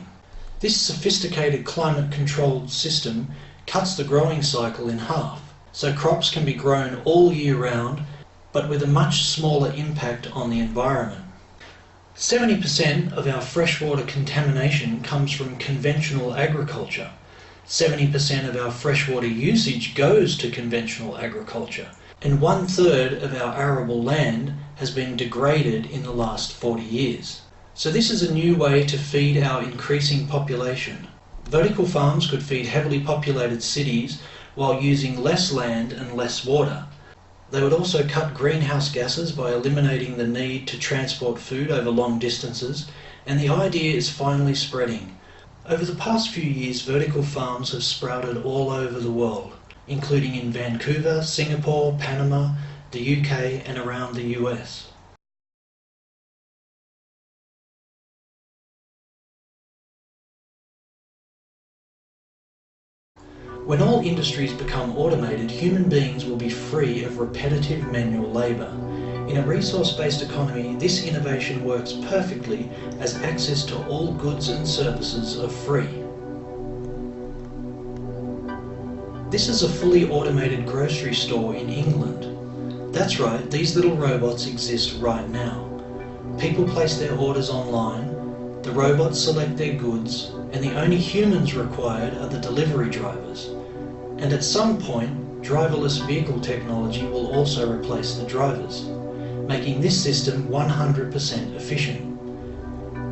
This sophisticated climate-controlled system cuts the growing cycle in half, so crops can be grown all year round, but with a much smaller impact on the environment. 70% of our freshwater contamination comes from conventional agriculture. 70% of our freshwater usage goes to conventional agriculture, and 1/3 of our arable land has been degraded in the last 40 years. So this is a new way to feed our increasing population. Vertical farms could feed heavily populated cities while using less land and less water. They would also cut greenhouse gases by eliminating the need to transport food over long distances, and the idea is finally spreading. Over the past few years, vertical farms have sprouted all over the world, including in Vancouver, Singapore, Panama, the UK, and around the US. When all industries become automated, human beings will be free of repetitive manual labour. In a resource-based economy, this innovation works perfectly as access to all goods and services are free. This is a fully automated grocery store in England. That's right, these little robots exist right now. People place their orders online, the robots select their goods, and the only humans required are the delivery drivers. And at some point, driverless vehicle technology will also replace the drivers, making this system 100% efficient.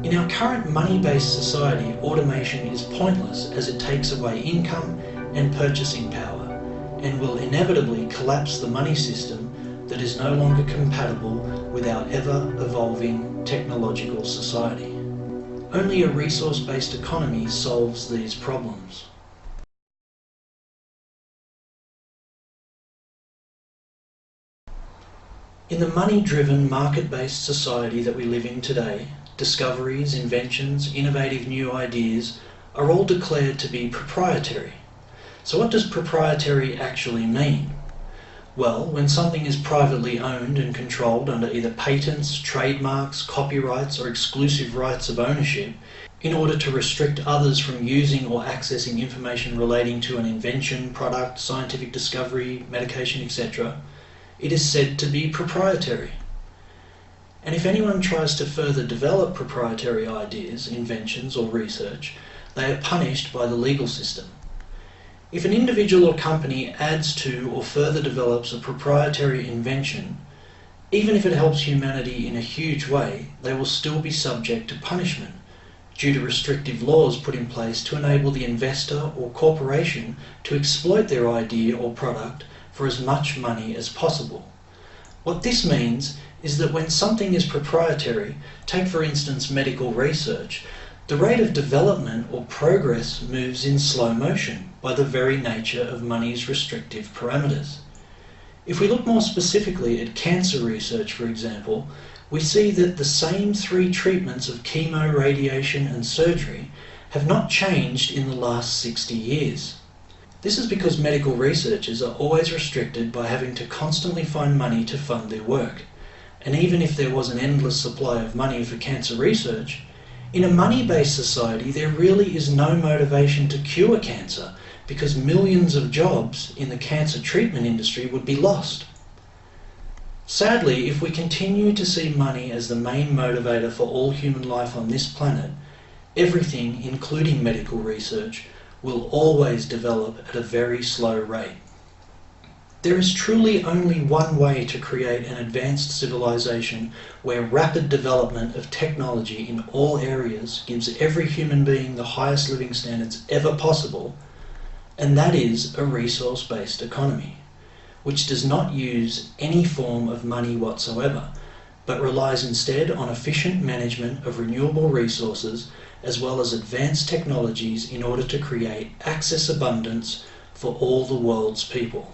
In our current money-based society, automation is pointless as it takes away income and purchasing power, and will inevitably collapse the money system that is no longer compatible with our ever-evolving technological society. Only a resource-based economy solves these problems. In the money-driven, market-based society that we live in today, discoveries, inventions, innovative new ideas are all declared to be proprietary. So what does proprietary actually mean? Well, when something is privately owned and controlled under either patents, trademarks, copyrights, or exclusive rights of ownership, in order to restrict others from using or accessing information relating to an invention, product, scientific discovery, medication, etc., it is said to be proprietary. And if anyone tries to further develop proprietary ideas, inventions, or research, they are punished by the legal system. If an individual or company adds to or further develops a proprietary invention, even if it helps humanity in a huge way, they will still be subject to punishment due to restrictive laws put in place to enable the investor or corporation to exploit their idea or product for as much money as possible. What this means is that when something is proprietary, take for instance medical research, the rate of development or progress moves in slow motion by the very nature of money's restrictive parameters. If we look more specifically at cancer research, for example, we see that the same 3 treatments of chemo, radiation and surgery have not changed in the last 60 years. This is because medical researchers are always restricted by having to constantly find money to fund their work. And even if there was an endless supply of money for cancer research, In a money-based society, there really is no motivation to cure cancer because millions of jobs in the cancer treatment industry would be lost. Sadly, if we continue to see money as the main motivator for all human life on this planet, everything, including medical research, will always develop at a very slow rate. There is truly only one way to create an advanced civilization where rapid development of technology in all areas gives every human being the highest living standards ever possible, and that is a resource-based economy, which does not use any form of money whatsoever, but relies instead on efficient management of renewable resources as well as advanced technologies in order to create access abundance for all the world's people.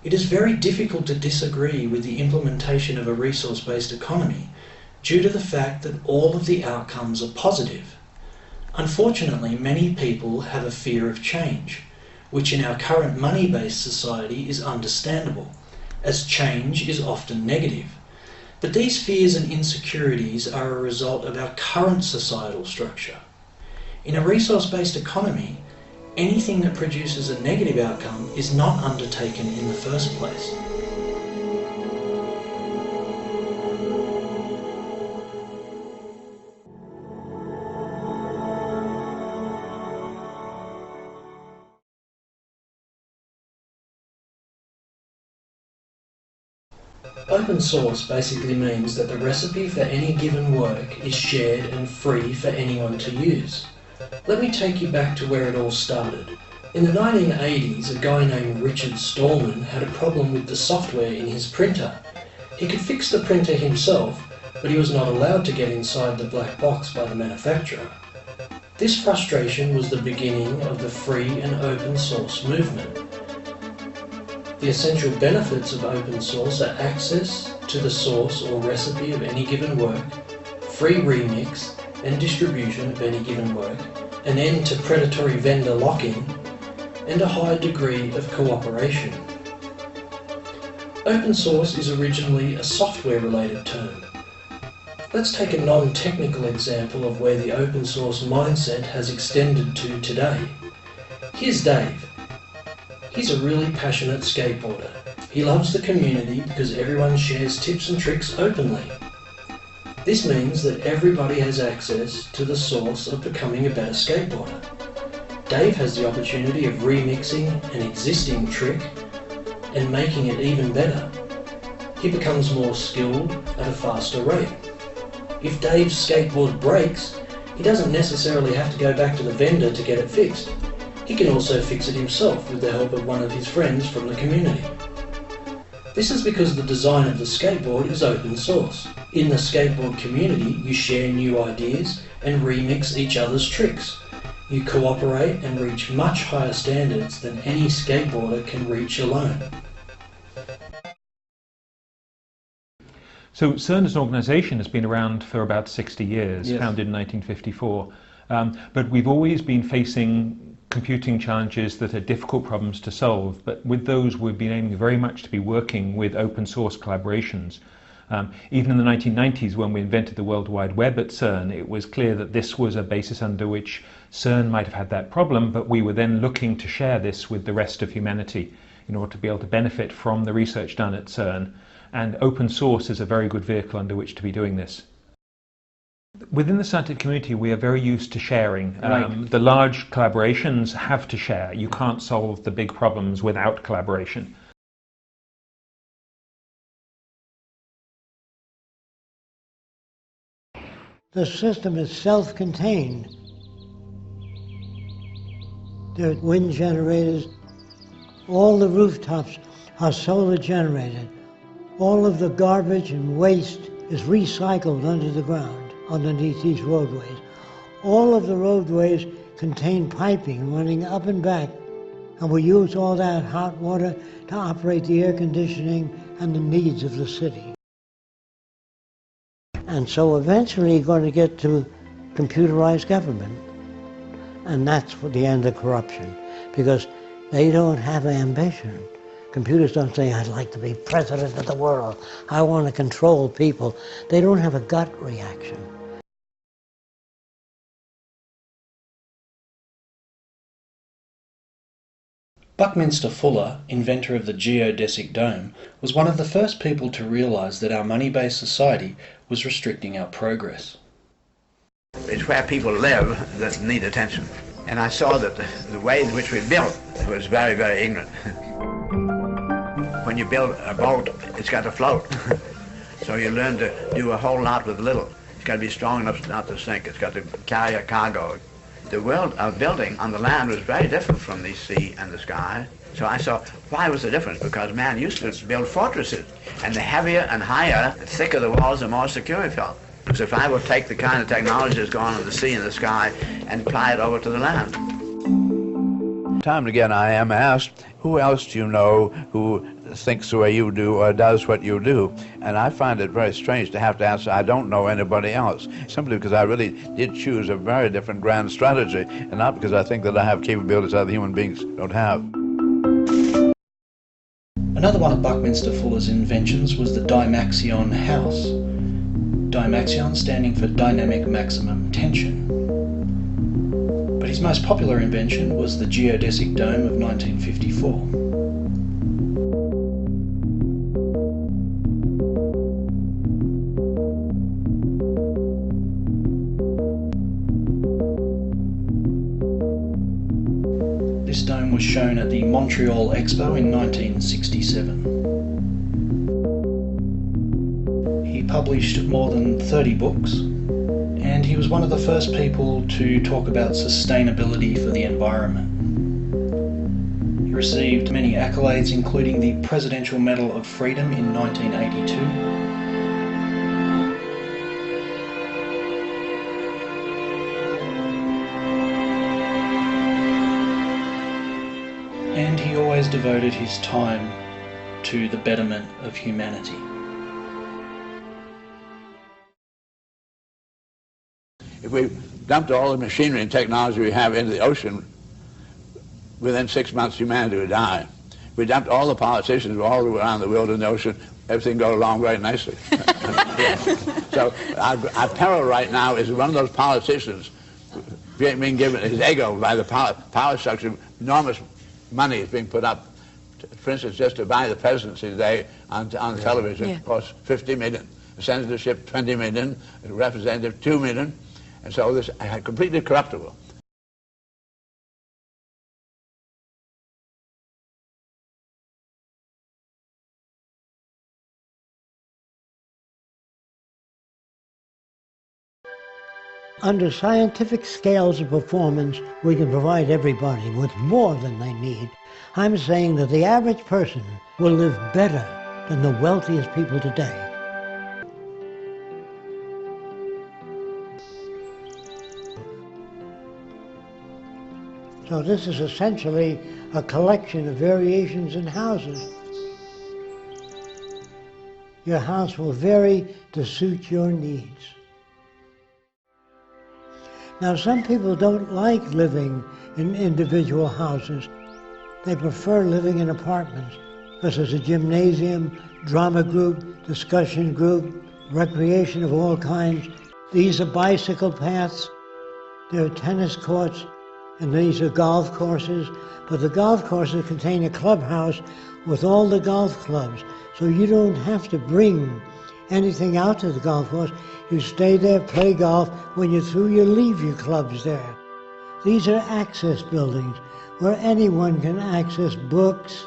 It is very difficult to disagree with the implementation of a resource-based economy due to the fact that all of the outcomes are positive. Unfortunately, many people have a fear of change, which in our current money-based society is understandable, as change is often negative. But these fears and insecurities are a result of our current societal structure. In a resource-based economy, anything that produces a negative outcome is not undertaken in the first place. Open source basically means that the recipe for any given work is shared and free for anyone to use. Let me take you back to where it all started. In the 1980s, a guy named Richard Stallman had a problem with the software in his printer. He could fix the printer himself, but he was not allowed to get inside the black box by the manufacturer. This frustration was the beginning of the free and open source movement. The essential benefits of open source are access to the source or recipe of any given work, free remix and distribution of any given work, an end to predatory vendor lock-in, and a high degree of cooperation. Open source is originally a software-related term. Let's take a non-technical example of where the open source mindset has extended to today. Here's Dave. He's a really passionate skateboarder. He loves the community because everyone shares tips and tricks openly. This means that everybody has access to the source of becoming a better skateboarder. Dave has the opportunity of remixing an existing trick and making it even better. He becomes more skilled at a faster rate. If Dave's skateboard breaks, he doesn't necessarily have to go back to the vendor to get it fixed. He can also fix it himself with the help of one of his friends from the community. This is because the design of the skateboard is open source. In the skateboard community, you share new ideas and remix each other's tricks. You cooperate and reach much higher standards than any skateboarder can reach alone. So CERN as an organisation has been around for about 60 years, Yes. founded in 1954. But we've always been facing computing challenges that are difficult problems to solve. But with those, we've been aiming very much to be working with open source collaborations. Even in the 1990s, when we invented the World Wide Web at CERN, it was clear that this was a basis under which CERN might have had that problem, but we were then looking to share this with the rest of humanity in order to be able to benefit from the research done at CERN. And open source is a very good vehicle under which to be doing this. Within the scientific community, we are very used to sharing. Right. The large collaborations have to share. You can't solve the big problems without collaboration. The system is self-contained. There are wind generators. All the rooftops are solar generated. All of the garbage and waste is recycled under the ground, underneath these roadways. All of the roadways contain piping running up and back, and we use all that hot water to operate the air conditioning and the needs of the city. And so eventually you're going to get to computerized government. And that's for the end of corruption, because they don't have ambition. Computers don't say, I'd like to be president of the world. I want to control people. They don't have a gut reaction. Buckminster Fuller, inventor of the geodesic dome, was one of the first people to realise that our money-based society was restricting our progress. It's where people live that need attention. And I saw that the way in which we built was very, very ignorant. When you build a boat, it's got to float. So you learn to do a whole lot with little. It's got to be strong enough not to sink. It's got to carry a cargo. The world of building on the land was very different from the sea and the sky. So I saw, why was the difference? Because man used to build fortresses. And the heavier and higher, the thicker the walls, the more secure it felt. So if I would take the kind of technology that's going on in the sea and the sky and apply it over to the land. Time and again I am asked, who else do you know who thinks the way you do or does what you do? And I find it very strange to have to answer, I don't know anybody else, simply because I really did choose a very different grand strategy, and not because I think that I have capabilities other human beings don't have. Another one of Buckminster Fuller's inventions was the Dymaxion house. Dymaxion standing for dynamic maximum tension. But his most popular invention was the geodesic dome of 1954. This dome was shown at the Montreal Expo in 1967. He published more than 30 books, and he was one of the first people to talk about sustainability for the environment. He received many accolades, including the Presidential Medal of Freedom in 1982. And he always devoted his time to the betterment of humanity. If we dumped all the machinery and technology we have into the ocean, within 6 months humanity would die. If we dumped all the politicians all around the world in the ocean, everything would go along very nicely. So our peril right now is one of those politicians being given his ego by the power structure. Enormous money is being put up, for instance, just to buy the presidency today on television. It costs $50 million. A senatorship, $20 million. A representative, $2 million. And so this is completely corruptible. Under scientific scales of performance, we can provide everybody with more than they need. I'm saying that the average person will live better than the wealthiest people today. So this is essentially a collection of variations in houses. Your house will vary to suit your needs. Now, some people don't like living in individual houses. They prefer living in apartments because there's a gymnasium, drama group, discussion group, recreation of all kinds. These are bicycle paths, there are tennis courts, and these are golf courses. But the golf courses contain a clubhouse with all the golf clubs, so you don't have to bring anything out to the golf course. You stay there, play golf. When you're through, you leave your clubs there. These are access buildings where anyone can access books,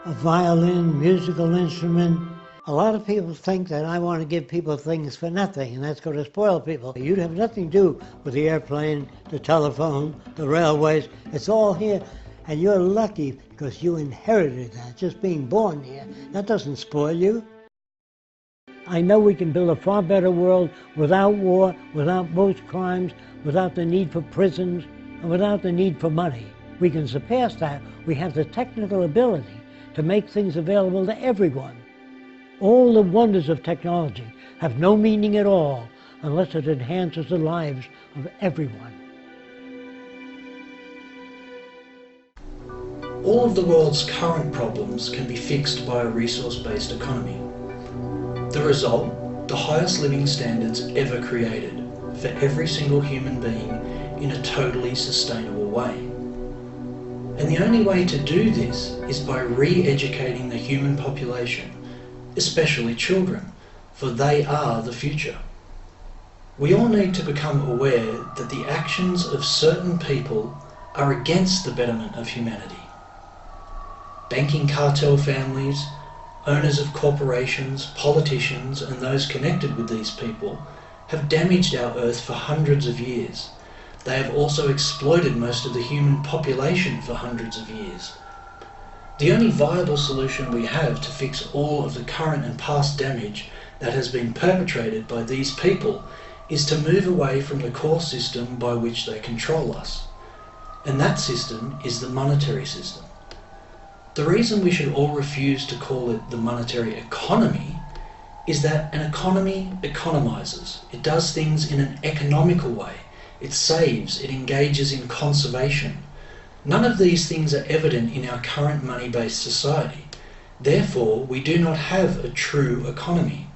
a violin, musical instrument. A lot of people think that I want to give people things for nothing, and that's going to spoil people. You'd have nothing to do with the airplane, the telephone, the railways. It's all here, and you're lucky because you inherited that, just being born here. That doesn't spoil you. I know we can build a far better world without war, without most crimes, without the need for prisons, and without the need for money. We can surpass that. We have the technical ability to make things available to everyone. All the wonders of technology have no meaning at all unless it enhances the lives of everyone. All of the world's current problems can be fixed by a resource-based economy. The result, the highest living standards ever created for every single human being in a totally sustainable way. And the only way to do this is by re-educating the human population, especially children, for they are the future. We all need to become aware that the actions of certain people are against the betterment of humanity. Banking cartel families, owners of corporations, politicians, and those connected with these people have damaged our Earth for hundreds of years. They have also exploited most of the human population for hundreds of years. The only viable solution we have to fix all of the current and past damage that has been perpetrated by these people is to move away from the core system by which they control us. And that system is the monetary system. The reason we should all refuse to call it the monetary economy is that an economy economizes. It does things in an economical way. It saves, it engages in conservation. None of these things are evident in our current money-based society. Therefore, we do not have a true economy.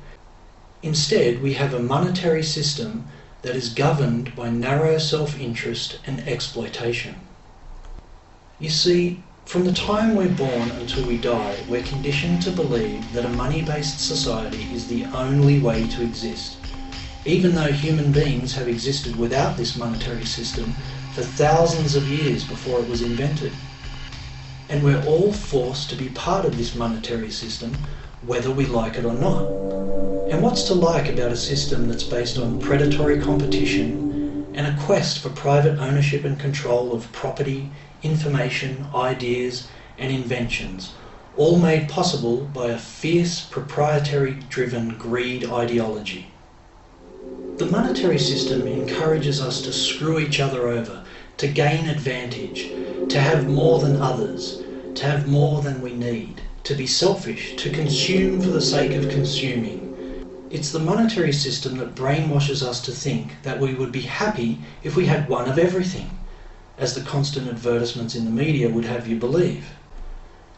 Instead, we have a monetary system that is governed by narrow self-interest and exploitation. You see, from the time we're born until we die, we're conditioned to believe that a money-based society is the only way to exist, even though human beings have existed without this monetary system for thousands of years before it was invented. And we're all forced to be part of this monetary system, whether we like it or not. And what's to like about a system that's based on predatory competition and a quest for private ownership and control of property, information, ideas, and inventions, all made possible by a fierce, proprietary-driven greed ideology? The monetary system encourages us to screw each other over, to gain advantage, to have more than others, to have more than we need, to be selfish, to consume for the sake of consuming. It's the monetary system that brainwashes us to think that we would be happy if we had one of everything, as the constant advertisements in the media would have you believe.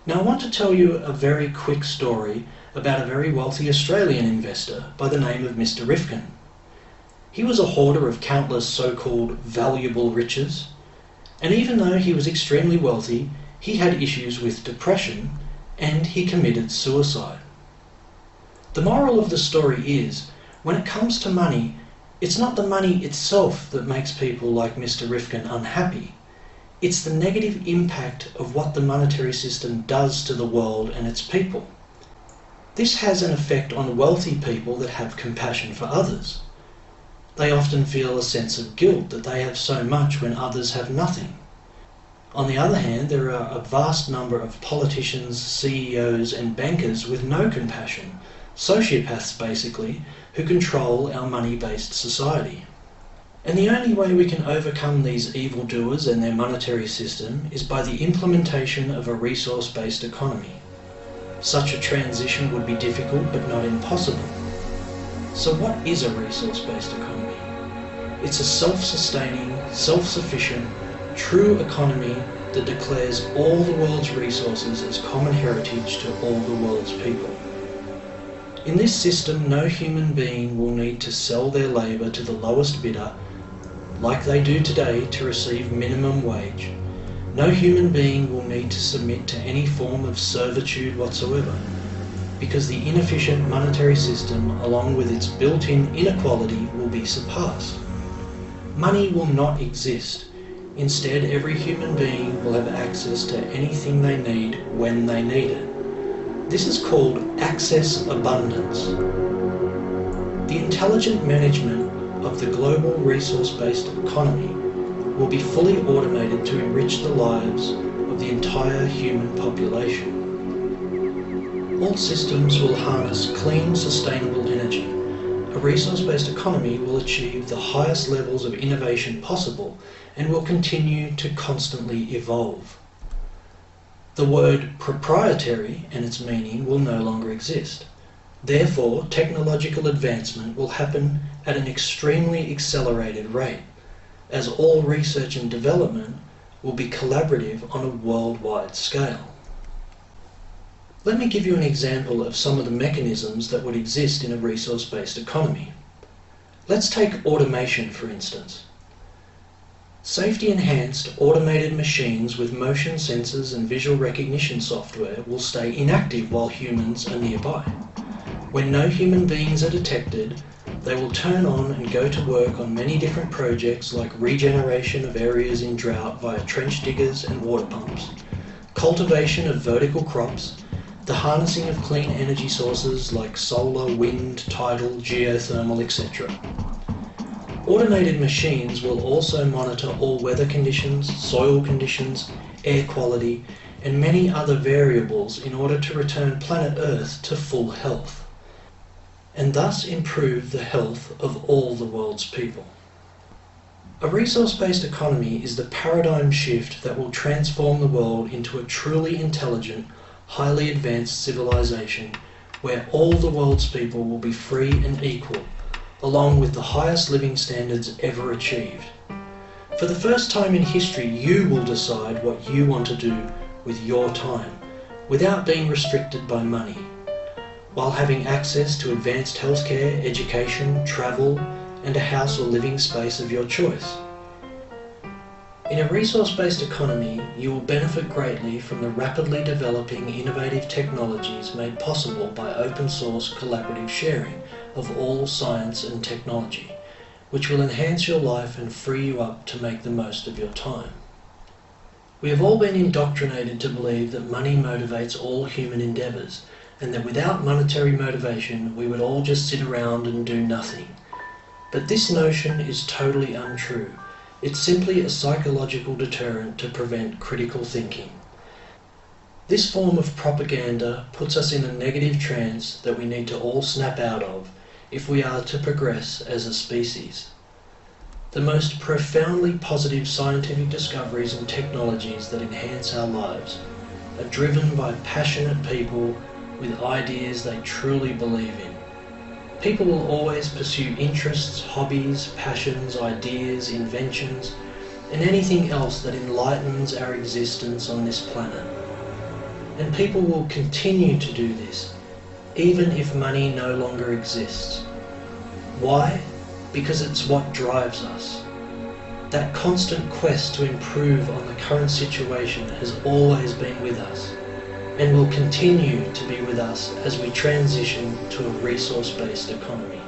Now I want to tell you a very quick story about a very wealthy Australian investor by the name of Mr. Rifkin. He was a hoarder of countless so-called valuable riches, and even though he was extremely wealthy, he had issues with depression and he committed suicide. The moral of the story is, when it comes to money, it's not the money itself that makes people like Mr. Rifkin unhappy. It's the negative impact of what the monetary system does to the world and its people. This has an effect on wealthy people that have compassion for others. They often feel a sense of guilt that they have so much when others have nothing. On the other hand, there are a vast number of politicians, CEOs and bankers with no compassion, sociopaths basically, who control our money-based society. And the only way we can overcome these evildoers and their monetary system is by the implementation of a resource-based economy. Such a transition would be difficult but not impossible. So what is a resource-based economy? It's a self-sustaining, self-sufficient, true economy that declares all the world's resources as common heritage to all the world's people. In this system, no human being will need to sell their labour to the lowest bidder, like they do today, to receive minimum wage. No human being will need to submit to any form of servitude whatsoever, because the inefficient monetary system, along with its built-in inequality, will be surpassed. Money will not exist. Instead, every human being will have access to anything they need when they need it. This is called access abundance. The intelligent management of the global resource-based economy will be fully automated to enrich the lives of the entire human population. All systems will harness clean, sustainable energy. A resource-based economy will achieve the highest levels of innovation possible and will continue to constantly evolve. The word proprietary and its meaning will no longer exist. Therefore, technological advancement will happen at an extremely accelerated rate, as all research and development will be collaborative on a worldwide scale. Let me give you an example of some of the mechanisms that would exist in a resource-based economy. Let's take automation, for instance. Safety-enhanced automated machines with motion sensors and visual recognition software will stay inactive while humans are nearby. When no human beings are detected, they will turn on and go to work on many different projects like regeneration of areas in drought via trench diggers and water pumps, cultivation of vertical crops, the harnessing of clean energy sources like solar, wind, tidal, geothermal, etc. Automated machines will also monitor all weather conditions, soil conditions, air quality, and many other variables in order to return planet Earth to full health, and thus improve the health of all the world's people. A resource-based economy is the paradigm shift that will transform the world into a truly intelligent, highly advanced civilization where all the world's people will be free and equal, along with the highest living standards ever achieved. For the first time in history, you will decide what you want to do with your time, without being restricted by money, while having access to advanced healthcare, education, travel, and a house or living space of your choice. In a resource-based economy, you will benefit greatly from the rapidly developing innovative technologies made possible by open source collaborative sharing of all science and technology, which will enhance your life and free you up to make the most of your time. We have all been indoctrinated to believe that money motivates all human endeavours, and that without monetary motivation we would all just sit around and do nothing. But this notion is totally untrue. It's simply a psychological deterrent to prevent critical thinking. This form of propaganda puts us in a negative trance that we need to all snap out of if we are to progress as a species. The most profoundly positive scientific discoveries and technologies that enhance our lives are driven by passionate people with ideas they truly believe in. People will always pursue interests, hobbies, passions, ideas, inventions, and anything else that enlightens our existence on this planet. And people will continue to do this, even if money no longer exists. Why? Because it's what drives us. That constant quest to improve on the current situation has always been with us, and will continue to be with us as we transition to a resource-based economy.